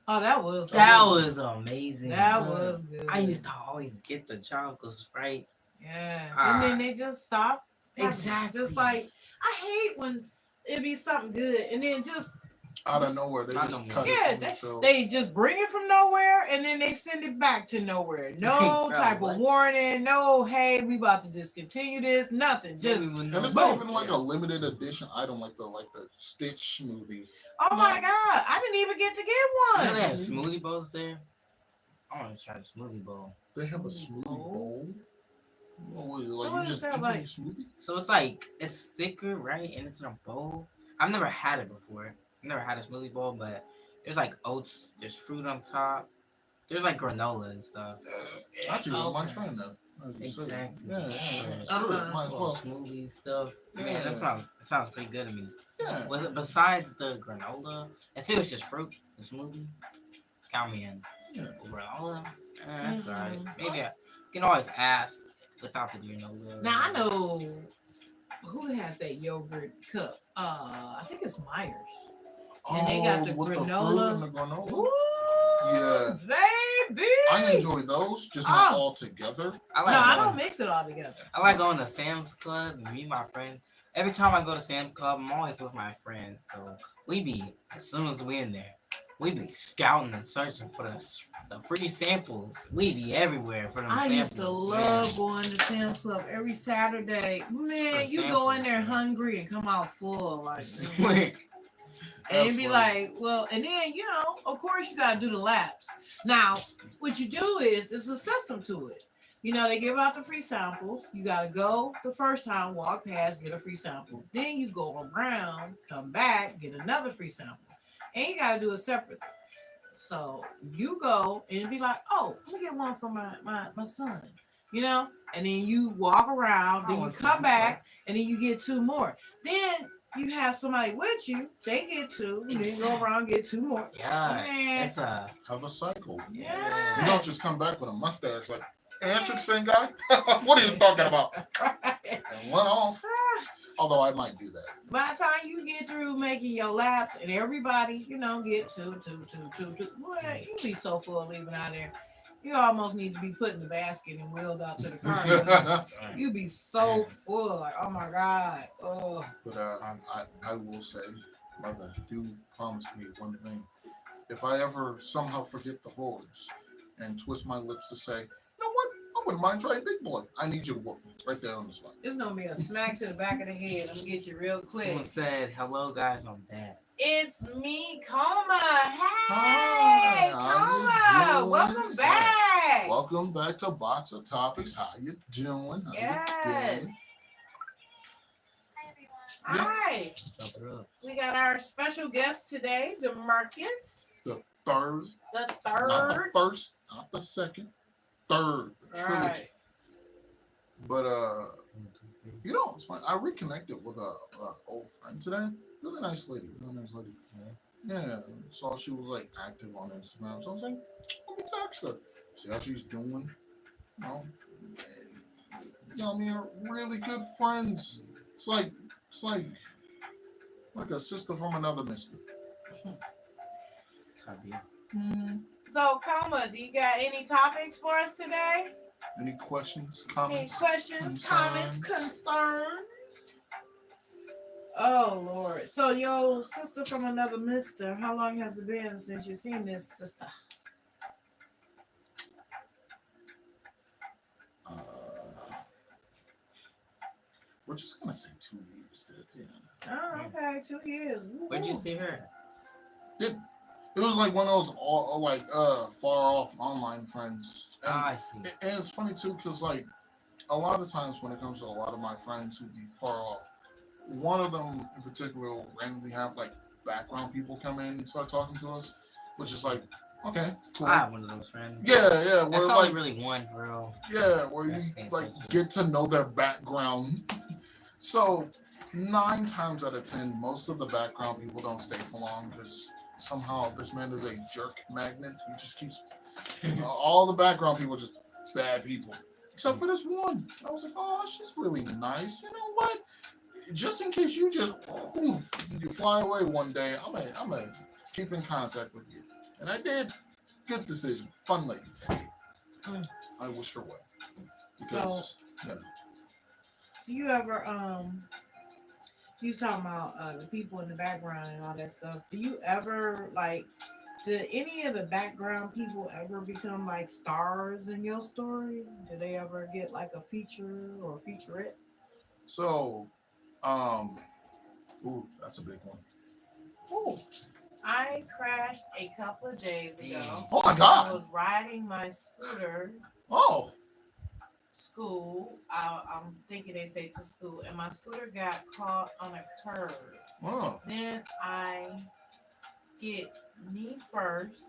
Oh, that was amazing. That was good. I used to always get the tropical Sprite. Yeah, and then they just stopped. Exactly. Just like I hate when it be something good and then just out of nowhere they just cut it from they just bring it from nowhere and then they send it back to nowhere. No type of warning. No, hey, we about to discontinue this. Nothing. Just and it's not even like a limited edition item like the Stitch smoothie. Oh my God! I didn't even get to get one. Do they have smoothie bowls there? I want to try the smoothie bowl. They have a smoothie bowl. Oh, like you just eat like smoothie? So it's like it's thicker, right? And it's in a bowl. I've never had it before. I've never had a smoothie bowl, but there's like oats, there's fruit on top, there's like granola and stuff. Actually, I might try that. Exactly. Yeah. Might as well. Smoothie stuff. Man, that sounds pretty good to me. Yeah. Was it besides the granola? If it was just fruit, the smoothie, count me in. Yeah. Granola, that's alright. Maybe I can always ask without the granola. Now I know who has that yogurt cup. I think it's Myers. And they got the with granola. The fruit and the granola. Ooh, yeah, baby. I enjoy those, just not all together. I don't mix it all together. I like going to Sam's Club and meet my friend. Every time I go to Sam's Club, I'm always with my friends. So we be, as soon as we in there, we be scouting and searching for the free samples. We be everywhere for them samples. I used to love going to Sam's Club every Saturday. Man, you go in there hungry and come out full. Like, and it'd be like, well, and then, of course you got to do the laps. Now, what you do is, it's a system to it. They give out the free samples. You got to go the first time, walk past, get a free sample. Then you go around, come back, get another free sample. And you got to do it separately. So you go and be like, oh, let me get one for my son, and then you walk around, then you come back, and then you get two more. Then you have somebody with you, they get two, and then you go around and get two more. Yeah, it's have a cycle. Yeah. You don't just come back with a mustache like, hey, aren't you the same guy? What are you talking about? And went off. Although I might do that. By the time you get through making your laps and everybody, get two. Boy, you be so full leaving out there. You almost need to be put in the basket and wheeled out to the car. You be so full, like, oh my God. Oh. But I will say, brother, do promise me one thing. If I ever somehow forget the horse and twist my lips to say, you know what? I wouldn't mind trying Big Boy. I need you to whoop me right there on the spot. It's gonna be a smack to the back of the head. I'm gonna get you real quick. Someone said, hello guys, I'm back. It's me, Coma. Hey, Coma. Welcome back. Welcome back to Box of Topics. How you doing? Yes. Hi. We got our special guest today, DAMARKUS. The third. Not the first, not the second. Third trilogy. Right. But it's fine. I reconnected with a old friend today. Really nice lady. Yeah. Saw she was like active on Instagram. So I was like, let me text her. See how she's doing. I mean, really good friends. It's like a sister from another mister. So, Coma, do you got any topics for us today? Any questions, comments? Concerns? Oh, Lord. So, your sister from another mister, how long has it been since you've seen this sister? We're just going to say 2 years. Oh, okay. 2 years. Ooh. Where'd you see her? It was like one of those far off online friends. And, I see. And it's funny too, because like a lot of times when it comes to a lot of my friends who be far off, one of them in particular will randomly have like background people come in and start talking to us, which is like, okay, cool. I have one of those friends. Yeah. That's only really one for real. Yeah, where you like get to know their background. So 9 times out of 10, most of the background people don't stay for long because somehow this man is a jerk magnet. He just keeps all the background people are just bad people, except for this one. I was like, oh, she's really nice. You know what? Just in case you just you fly away one day, I'm gonna keep in contact with you, and I did. Good decision, fun lady. Mm. I wish her well So, yeah. do you ever you talking about the people in the background and all that stuff? Do you ever like? Did any of the background people ever become like stars in your story? Did they ever get like a feature or a featurette? So, ooh, that's a big one. Oh, I crashed a couple of days ago. Oh my I God! was riding my scooter Oh, school. I'm thinking they say to school, and my scooter got caught on a curve. oh, Then I get knee first,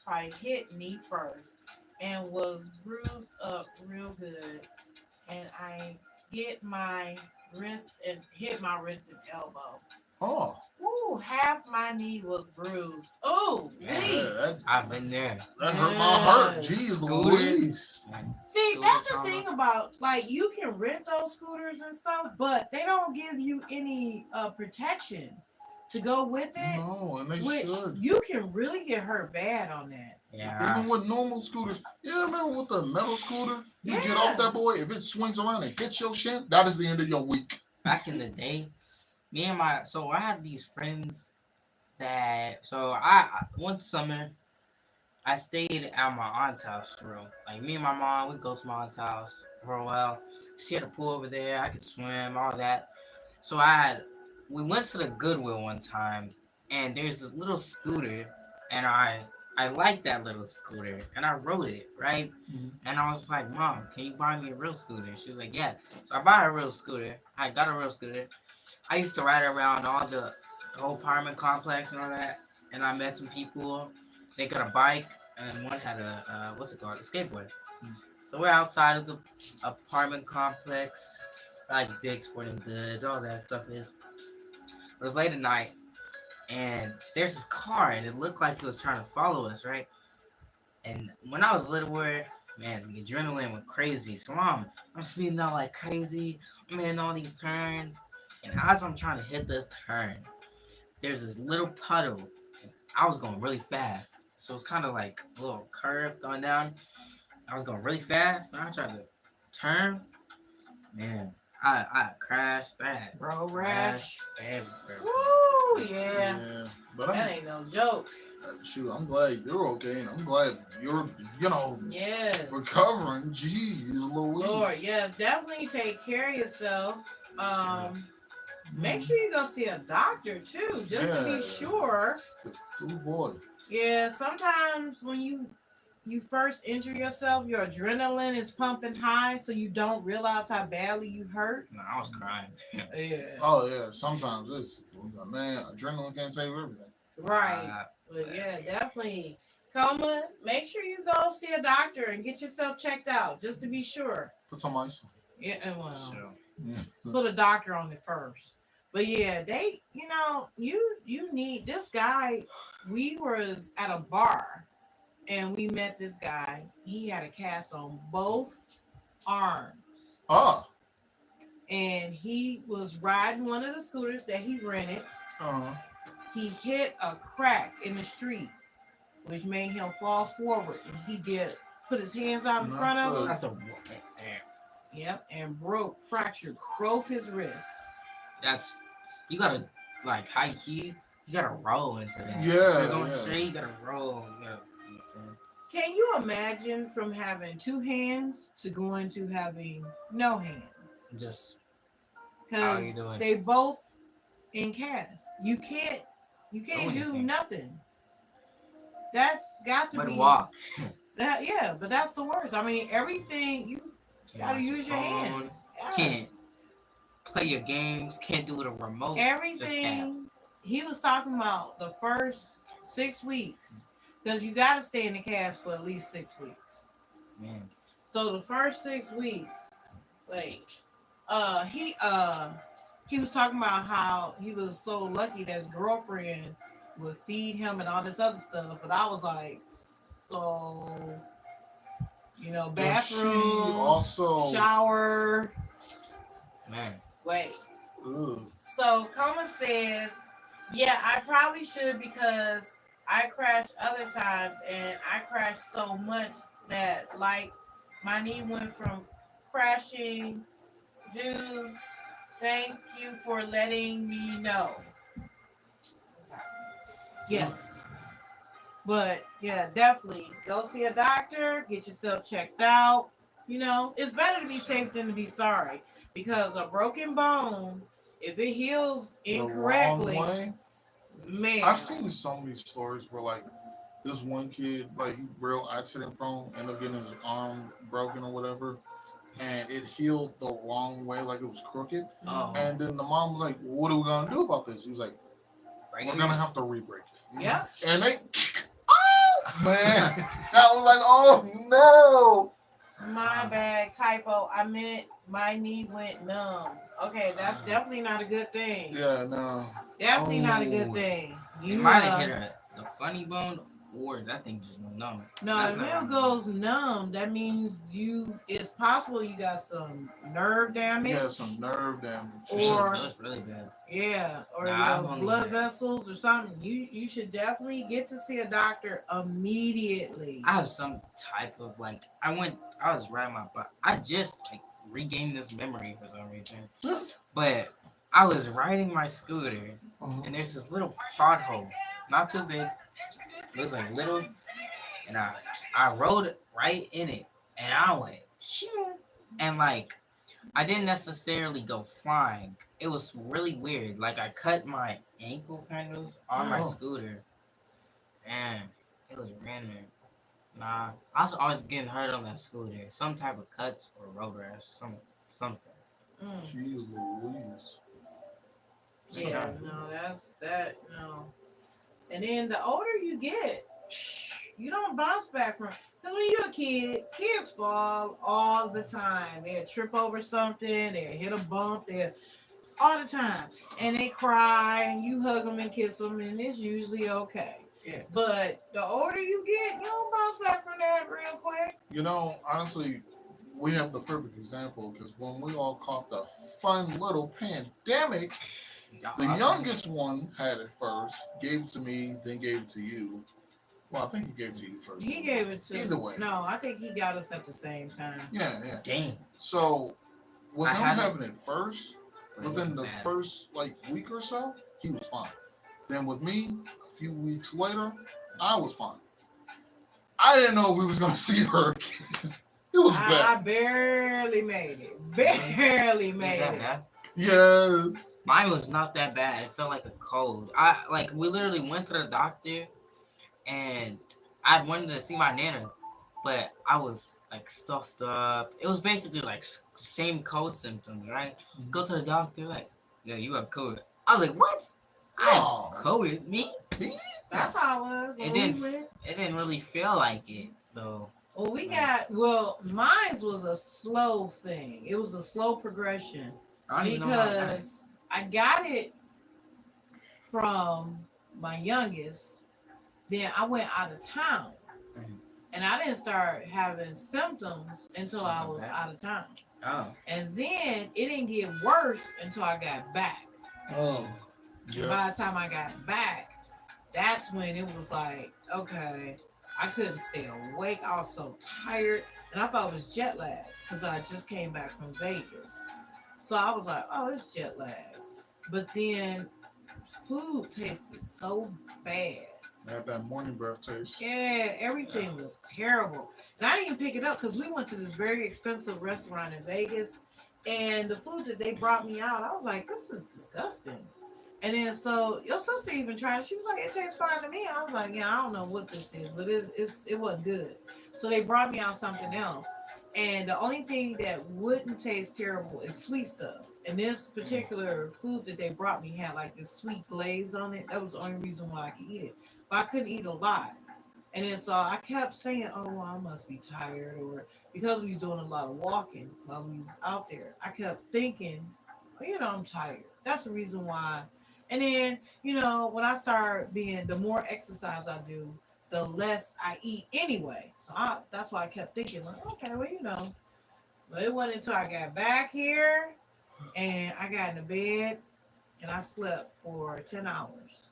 I hit knee first, and was bruised up real good. And I get my wrist and hit my wrist and elbow. oh. Ooh, half my knee was bruised. Ooh, Yeah. knee. I've been there. That hurt my heart. Yes. Jeez Scooter. Louise. see, Scooter that's the trauma. thing about like you can rent those scooters and stuff, but they don't give you any protection to go with it. No, and they Which should. you can really get hurt bad on that. Yeah. Even with normal scooters. You remember with the metal scooter? You get Yeah. off that boy, if it swings around and hits your shin, that is the end of your week. Back in the day, I had these friends that I one summer I stayed at my aunt's house for real. Like me and my mom, we'd go to my aunt's house for a while. She had a pool over there. I could swim, all that. So we went to the Goodwill one time, and there's this little scooter, and I liked that little scooter, and I rode it, right? Mhm. And I was like, Mom, can you buy me a real scooter? She was like, yeah. So I bought her a real scooter. I got a real scooter. I used to ride around all the whole apartment complex and all that, and I met some people. They got a bike, and one had a what's it called, a skateboard. So we're outside of the apartment complex, like big sporting goods, all that stuff is. It was late at night, and there's this car, and it looked like it was trying to follow us, right? And when I was littler, man, the adrenaline went crazy. So I'm speeding out like crazy. I'm hitting all these turns, and as I'm trying to hit this turn, there's this little puddle. And I was going really fast, so it's kind of like a little curve going down. I was going really fast, and I tried to turn. Man, I crashed. That Road rash. everywhere. Woo, yeah. Yeah. But That ain't no joke. shoot, I'm glad you're okay, and I'm glad you're, Yes. recovering. Jeez Louise. Lord, yes, definitely take care of yourself. Make sure you go see a doctor too, just to Yeah. be sure. Oh boy. Yeah, sometimes when you first injure yourself, your adrenaline is pumping high, so you don't realize how badly you hurt. No, I was crying. Yeah. Oh yeah. Sometimes it's man, adrenaline can't save everything. Right. But yeah, definitely. Coma, make sure you go see a doctor and get yourself checked out just to be sure. Put some ice on. Yeah, well, So, Yeah. put a doctor on it first. But yeah, they, you need this guy. We was at a bar and we met this guy. He had a cast on both arms. Ah. And he was riding one of the scooters that he rented. Uh-huh. He hit a crack in the street, which made him fall forward. And he put his hands out in front of him. that's a Yep, and fractured both his wrists. that's you gotta like high key. You gotta roll into that. Yeah, If you're going yeah. straight, you gotta roll. You know what I'm saying? Can you imagine from having two hands to going to having no hands? Just How you Because doing? they both in cast. You can't do anything. nothing. That's got to but be walk. that. Yeah, but that's the worst. I mean, everything you gotta watch use your phone, hands. Yes. Can't play your games. Can't do it a remote. Everything he was talking about the first 6 weeks, because you got to stay in the cast for at least 6 weeks. Man, So the first 6 weeks, like, he was talking about how he was so lucky that his girlfriend would feed him and all this other stuff. But I was like, so Does she bathroom, also? shower. Man, Wait. Ugh. So Coma says, yeah, I probably should because I crashed other times and I crashed so much that like my knee went from crashing. Dude, thank you for letting me know. Yes. But yeah, definitely go see a doctor, get yourself checked out. It's better to be safe than to be sorry because a broken bone, if it heals The wrong incorrectly, way. man. I've seen so many stories where like this one kid, like he real accident prone, ended up getting his arm broken or whatever, and it healed the wrong way, like it was crooked. oh, And then the mom was like, "What are we gonna do about this?" He was like, "We're gonna have to re-break it." Yeah. And they, oh man, I was like, "Oh no!" My bad, typo. I meant my knee went numb. Okay, that's definitely not a good thing. Yeah, no. Definitely not a good Oh. thing. You might have hit the funny bone, or that thing just went numb. No, That's if not it right. goes numb, that means it's possible you got some nerve damage. Yeah, some nerve damage. Or- That's really bad. Yeah, or Nah, I've your only blood had- vessels or something. You should definitely get to see a doctor immediately. I have some type of like I was riding my bike. I just like regained this memory for some reason. But I was riding my scooter and there's this little pothole. Not too big. It was like little and I rode right in it and I went shoo, and like I didn't necessarily go flying. It was really weird. Like I cut my ankle kind of on my Oh. scooter and it was random. Nah, I was always getting hurt on that scooter. Some type of cuts or road rash, something. Jeez Louise. Yeah, no, no. And then the older you get, you don't bounce back from. Because when you're a kid, kids fall all the time. They'll trip over something, they'll hit a bump, they'll all the time. And they cry, and you hug them and kiss them, and it's usually okay. Yeah. But the older you get, you don't bounce back from that real quick. Honestly, we have the perfect example because when we all caught the fun little pandemic, the youngest one had it first, gave it to me, then gave it to you. Well, I think he gave it to you first. He gave it to. Either way. No, I think he got us at the same time. Yeah. Damn. So, with I him had it- having it first, But it within wasn't the bad. first week or so, he was fine. Then with me, a few weeks later, I was fine. I didn't know we was gonna see her again. It was I bad. barely made it. Barely Is made that it. bad? Yes. Mine was not that bad. It felt like a cold. We literally went to the doctor, and I wanted to see my nana, but I was like stuffed up. It was basically like same cold symptoms, right? Mhm. Go to the doctor, like, yeah, you have COVID. I was like, what? I Oh. have COVID? Me? That's how it was. It when didn't. we went. It didn't really feel like it though. Mine was a slow thing. It was a slow progression I don't even know how I got it. because I got it from my youngest. Then I went out of town, Mhm. and I didn't start having symptoms until I was out of town. Oh. And then it didn't get worse until I got back. Oh. Yeah. By the time I got back, that's when it was like, okay, I couldn't stay awake. I was so tired. And I thought it was jet lag because I just came back from Vegas. So I was like, oh, it's jet lag. But then food tasted so bad. I had that morning breath taste. Yeah, everything was terrible. And I didn't even pick it up because we went to this very expensive restaurant in Vegas. And the food that they brought me out, I was like, this is disgusting. And then so your sister even tried it. She was like, it tastes fine to me. I was like, yeah, I don't know what this is, but it wasn't good. So they brought me out something else. And the only thing that wouldn't taste terrible is sweet stuff. And this particular food that they brought me had like this sweet glaze on it. That was the only reason why I could eat it. But I couldn't eat a lot. And then so I kept saying, oh, well, I must be tired. Or because we was doing a lot of walking while we was out there, I kept thinking I'm tired. That's the reason why. And then, when I start the more exercise I do, the less I eat anyway. So that's why I kept thinking, like, okay, well. But it wasn't until I got back here and I got in the bed and I slept for 10 hours.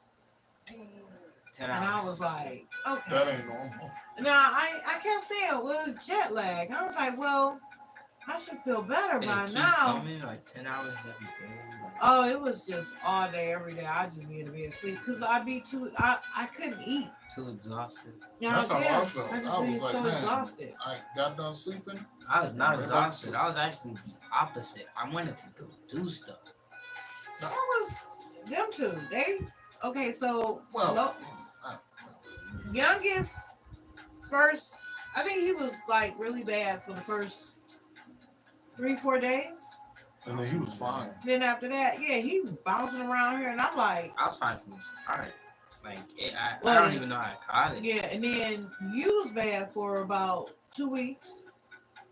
10 And I was hours. like, okay. That ain't normal. Now, I kept saying, well, it was jet lag. I was like, well, I should feel better Did by it keep now. coming like 10 hours every day? Like, Oh, it was just all day, every day. I just be in the bed asleep because I couldn't eat. too exhausted. That's how I felt. I just I be was like, so man, exhausted. I got done sleeping. I was not Right back exhausted. to- I was actually the opposite. I wanted to go do stuff. That was them two. Okay, so Well, youngest first, I think he was like really bad for the first 3-4 days. and then he was fine. Then after that, yeah, he was bouncing around here, and I'm like, I was fine from the start. Like, I Well, don't even know how to call it. yeah. And then you was bad for about 2 weeks,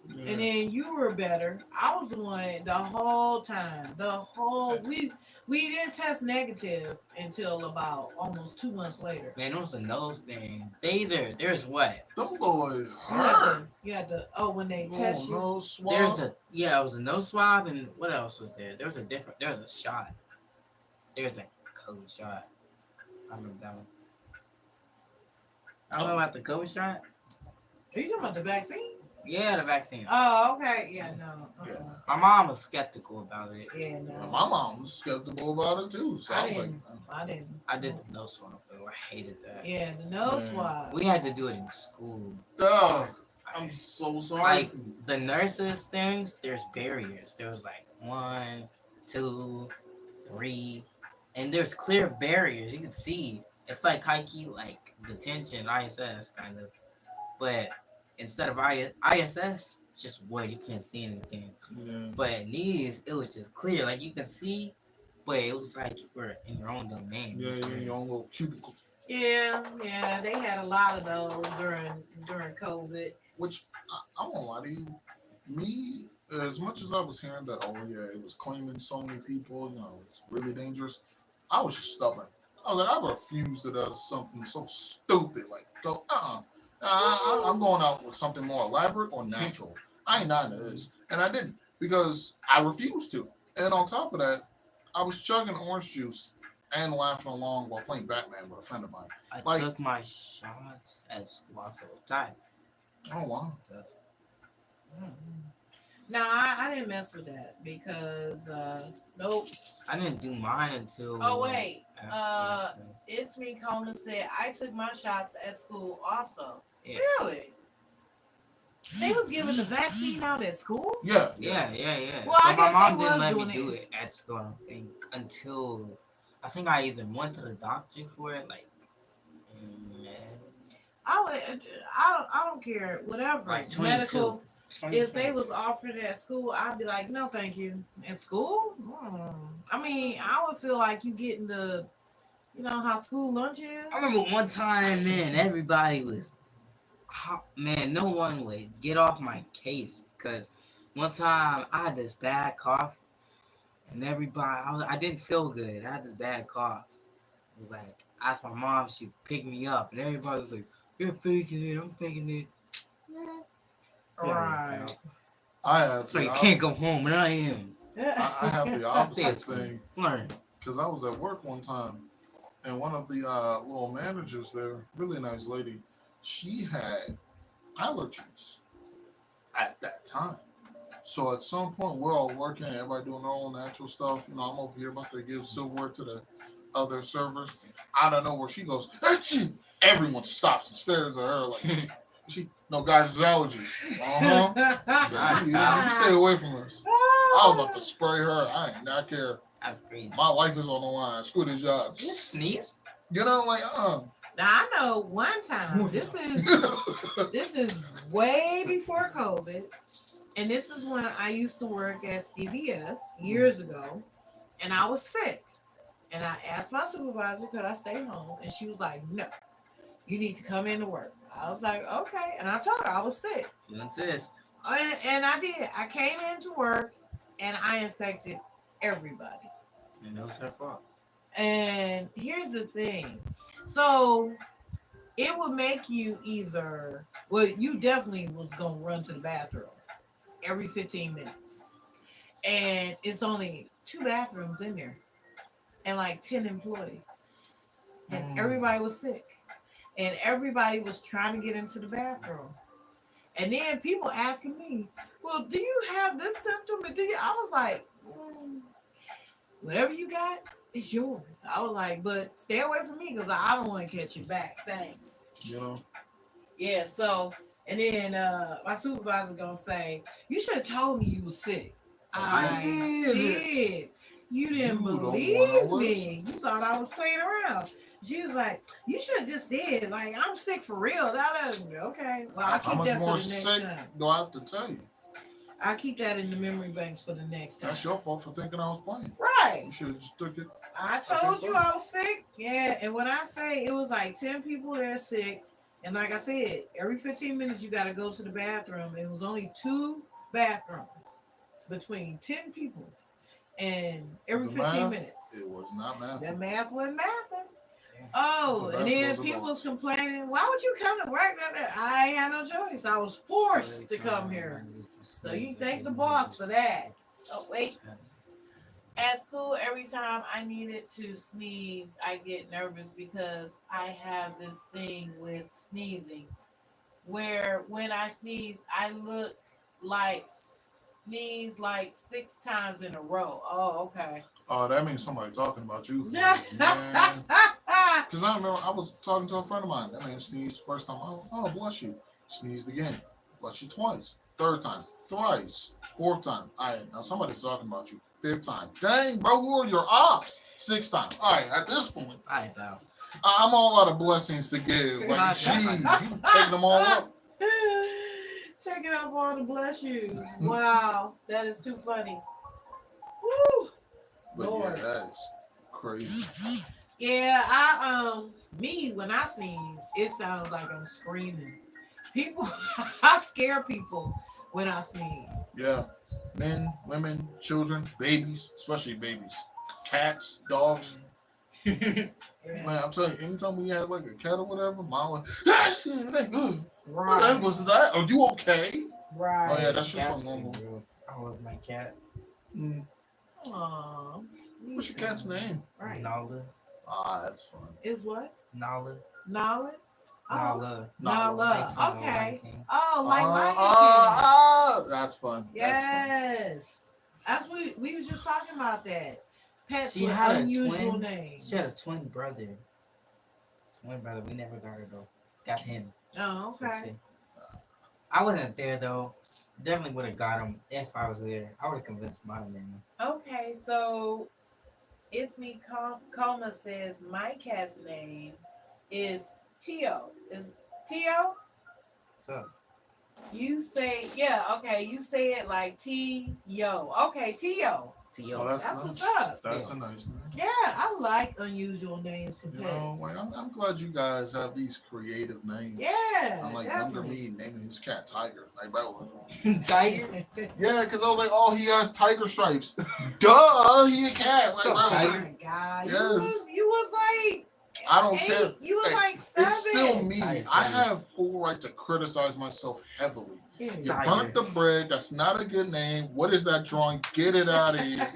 and then you were better. I was the one the whole time. The whole we didn't test negative until about almost 2 months later. Man, it was the nose thing. There's what? Them boys You had to when they Oh, test you. no swab. It was a nose swab, and what else was there? There was a shot. There's a COVID shot. I remember that one. I don't know about the COVID shot. Are you talking about the vaccine? Yeah, the vaccine. Oh, okay. Yeah, no. Yeah. My mom was skeptical about it. Yeah, no. My mom was skeptical about it too. So I was like, I didn't. I did the nose swab though. I hated that. Yeah, the nose Man. swab. We had to do it in school. Dog, I'm so sorry. Like the nurses things, there's barriers. There was like 1, 2, 3, and there's clear barriers. You can see. It's like high-key, like detention, ISS kind of. But instead of ISS, just wood. You can't see anything. Yeah. But at these, it was just clear. Like you can see, but it was like you were in your own domain. Yeah, you're in your own little cubicle. Yeah, they had a lot of those during COVID. Which I won't lie to you. Me, as much as I was hearing that, oh yeah, it was claiming so many people, it's really dangerous. I was just stubborn. I was like, I refuse to do something so stupid. Like, go, I'm going out with something more elaborate or natural. I ain't not into this. And I didn't because I refused to. And on top of that, I was chugging orange juice and laughing along while playing Batman with a friend of mine. I took my shots at school also time. Oh, wow. No, I didn't mess with that because nope. I didn't do mine until. Oh wait, after. it's me. Coleman said I took my shots at school also. Yeah. Really? They was giving the vaccine out at school? Yeah. Yeah. Well, I But guess my mom they didn't was let me doing do it. it at school. I don't think until I think I either went to the doctor for it, like. I don't care. Whatever. Like Medical. 22. If they was offered it at school, I'd be like, no, thank you. At school? I mean, I would feel like you getting the, how school lunch is. I remember one time, man, everybody was, man, no one would get off my case because one time I had this bad cough and everybody, I didn't feel good. I had this bad cough. It was like, I asked my mom, she'd pick me up and everybody was like, you're faking it, I'm faking it. Right. I have So you can't go home, and I am. I have the opposite Stay thing Learn. because I was at work one time, and one of the little managers there, really nice lady, she had allergies at that time. So at some point, we're all working, everybody doing their own natural stuff. I'm over here about to give silverware to the other servers. Out of nowhere, she goes, "Achoo!" Everyone stops and stares at her like, no, guys, it's allergies. You stay away from us. I was about to spray her. I ain't not care. That's crazy. My life is on the line. Screw this job. You sneeze? Like, Now I know one time. This is way before COVID, and this is when I used to work at CVS years ago, and I was sick, and I asked my supervisor could I stay home, and she was like, "No, you need to come into work." I was like, "Okay," and I told her I was sick. You insist. And I did. I came into work, and I infected everybody. And it was her fault. And here's the thing. So it would make you either, well, you definitely was going to run to the bathroom every 15 minutes. And it's only 2 bathrooms in there and like 10 employees. And everybody was sick. And everybody was trying to get into the bathroom. And then people asking me, well, do you have this symptom? And I was like, whatever you got, it's yours. I was like, but stay away from me because I don't want to catch you back. Thanks. You know? Yeah, so, and then my supervisor's going to say, you should have told me you were sick. I did. You didn't believe me. You thought I was playing around. She was like, you should have just said, like, I'm sick for real. Okay. Well, I'll keep that for the next time. Do I have to tell you? I'll keep that in the memory banks for the next time. That's your fault for thinking I was playing. Right. You should have just took it. I told you I was sick. Yeah, and when I say it was like 10 people that are sick, and like I said, every 15 minutes you got to go to the bathroom. It was only 2 bathrooms between 10 people. And every 15 minutes. It was not math. The math wasn't mathing. Oh, and then people was complaining, why would you come to work? I ain't had no choice. I was forced to come here. So you thank the boss for that. Oh, wait. At school, every time I needed to sneeze, I get nervous because I have this thing with sneezing where when I sneeze, I look like sneeze like 6 times in a row. Oh, okay. Oh, that means somebody talking about you. Because I remember I was talking to a friend of mine. That man sneezed first time. Oh, bless you. Sneezed again. Bless you twice. 3rd time. Thrice. 4th time. All right, now somebody's talking about you. 5th time. Dang, bro, who are your ops? 6th time. All right, at this point, I'm all out of blessings to give. Like, geez, you taking them all up. Taking up all the bless yous. Wow, that is too funny. Woo! But Lord. yeah, that's crazy. Yeah, me when I sneeze, it sounds like I'm screaming. People, I scare people when I sneeze. Yeah, men, women, children, babies, especially babies, cats, dogs. Man, I'm telling you, anytime we had like a cat or whatever, mom was, Right. what was that? Are you okay? Right. Oh yeah, that's just so normal. I love my cat. Aww. What's your cat's name? Right. Nala. Ah, that's fun. Is what? Nala. Nala? Nala. Nala. Okay. Oh, like Lion King. That's fun. Yes. That's what we were just talking about that. Pets She with had unusual names. She had a twin brother. We never got her though. Got him. Oh, okay. I wasn't there though. Definitely would have got him if I was there. I would have convinced my man. Okay, so it's me. Coma says my cat's name is Tio. Is Tio? So You say, yeah, okay. You say it like T-Yo. Okay, Tio. Oh, that's nice. What's up. That's a nice name. Yeah, I like unusual names for You pets. know, like, I'm glad you guys have these creative names. Yeah. I'm like younger me naming his cat Tiger. Like, bro. Tiger. Yeah, because I was like, oh, he has tiger stripes. Duh, he a cat. Like, So bro. Oh Tiger. my God. Yes. You was like I don't 8. care. You was Hey, like 7. It's still me. Tiger. I have full right to criticize myself heavily. Yeah. You Tiger. burnt the bread. That's not a good name. What is that drawing? Get it out of here.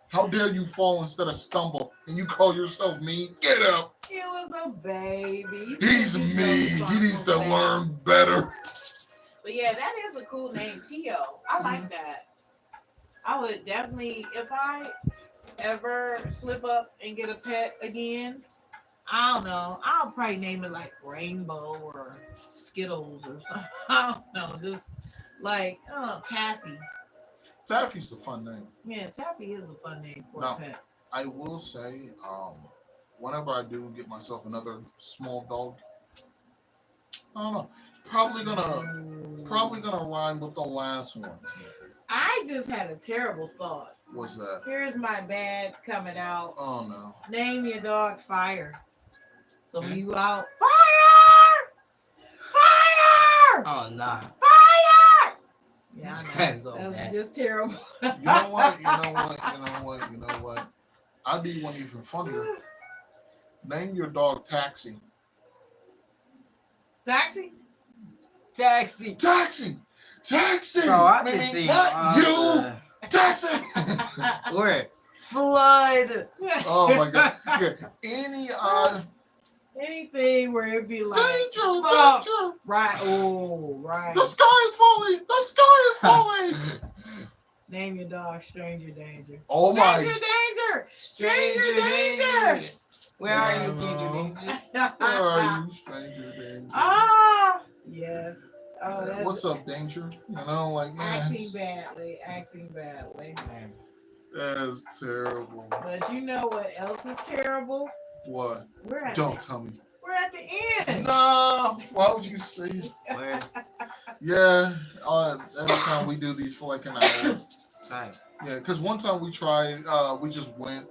How dare you fall instead of stumble and you call yourself me? Get up. He was a baby. He's me. He needs to learn better. But yeah, that is a cool name, Tio. I like that. I would definitely, if I ever slip up and get a pet again, I don't know. I'll probably name it like Rainbow or Skittles or something. I don't know. Just like Taffy. Taffy's a fun name. Yeah, Taffy is a fun name for No. a pet. I will say, whenever I do get myself another small dog, I don't know. Probably gonna rhyme with the last one. I just had a terrible thought. What's that? Here's my bad coming out. Oh no. Name your dog Fire. So when you out, Fire! Fire! Oh nah. Fire! Yeah, I know. That's all That was bad. just terrible. You know what? be one even funnier. Name your dog Taxi. Taxi? Taxi. Taxi! Taxi! Bro, I Man, can see not you! Taxi! Where? Flood. Oh my god. Yeah, any Anything where it be like danger, Oh. danger! right. Oh, right. The sky is falling! The sky is falling! Name your dog Stranger Danger. Oh my. Stranger Danger! Stranger Danger! Where are you, No. Stranger Danger? Where are you, stranger danger? Ah, yes. Oh, that's What's up, danger? You know, like, man, acting badly. Acting badly. that's terrible. But you know what else is terrible? What? We're at Don't tell me. we're at the end. No, why would you say it? Where? Yeah, every time we do these for like an hour. Right. Yeah, because one time we tried, we just went.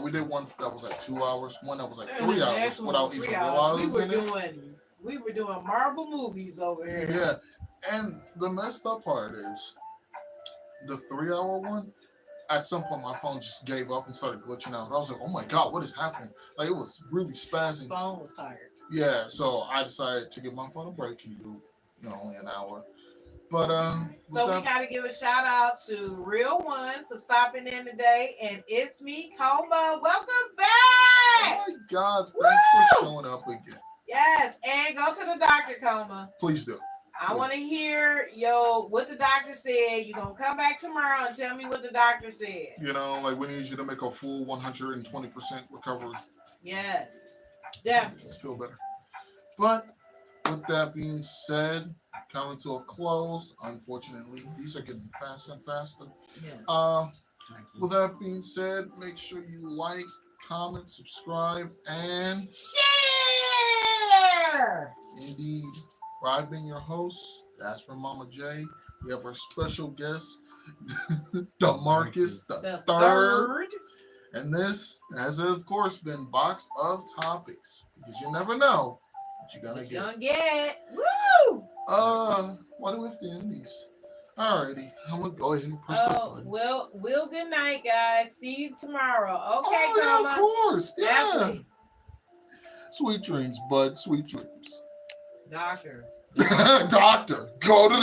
We did one that was like 2 hours, one that was like And 3 the hours next one without was even 3 hours. realizing We were doing Marvel movies over here. Yeah, and the messed up part is the 3 hour one. At some point, my phone just gave up and started glitching out. I was like, "Oh my god, what is happening?" Like it was really spazzing. Phone was tired. Yeah, so I decided to give my phone a break and do, only an hour. But So we got to give a shout out to Real One for stopping in today, and it's me, Coma. Welcome back. oh my god, thanks for showing up again. Yes, and go to the doctor, Coma. Please do. I want to hear what the doctor said. You're gonna come back tomorrow and tell me what the doctor said. Like we need you to make a full 120% recovery. Yes, definitely. Just feel better. But with that being said, coming to a close. Unfortunately, these are getting faster and faster. Yes. With that being said, make sure you like, comment, subscribe, and Share. indeed. I've been your host, Asper Mama J. We have our special guest, DAMARKUS the third. And this has, of course, been Box of Topics. Because you never know what you're going to get. Gonna get. Woo! Why do we have to end these? Alrighty, I'm going to go ahead and press the button. Well, good night, guys. See you tomorrow. Okay, Oh, yeah, Grandma. of course. Yeah. Definitely. Sweet dreams, bud. Sweet dreams. Doctor. Doctor, go to the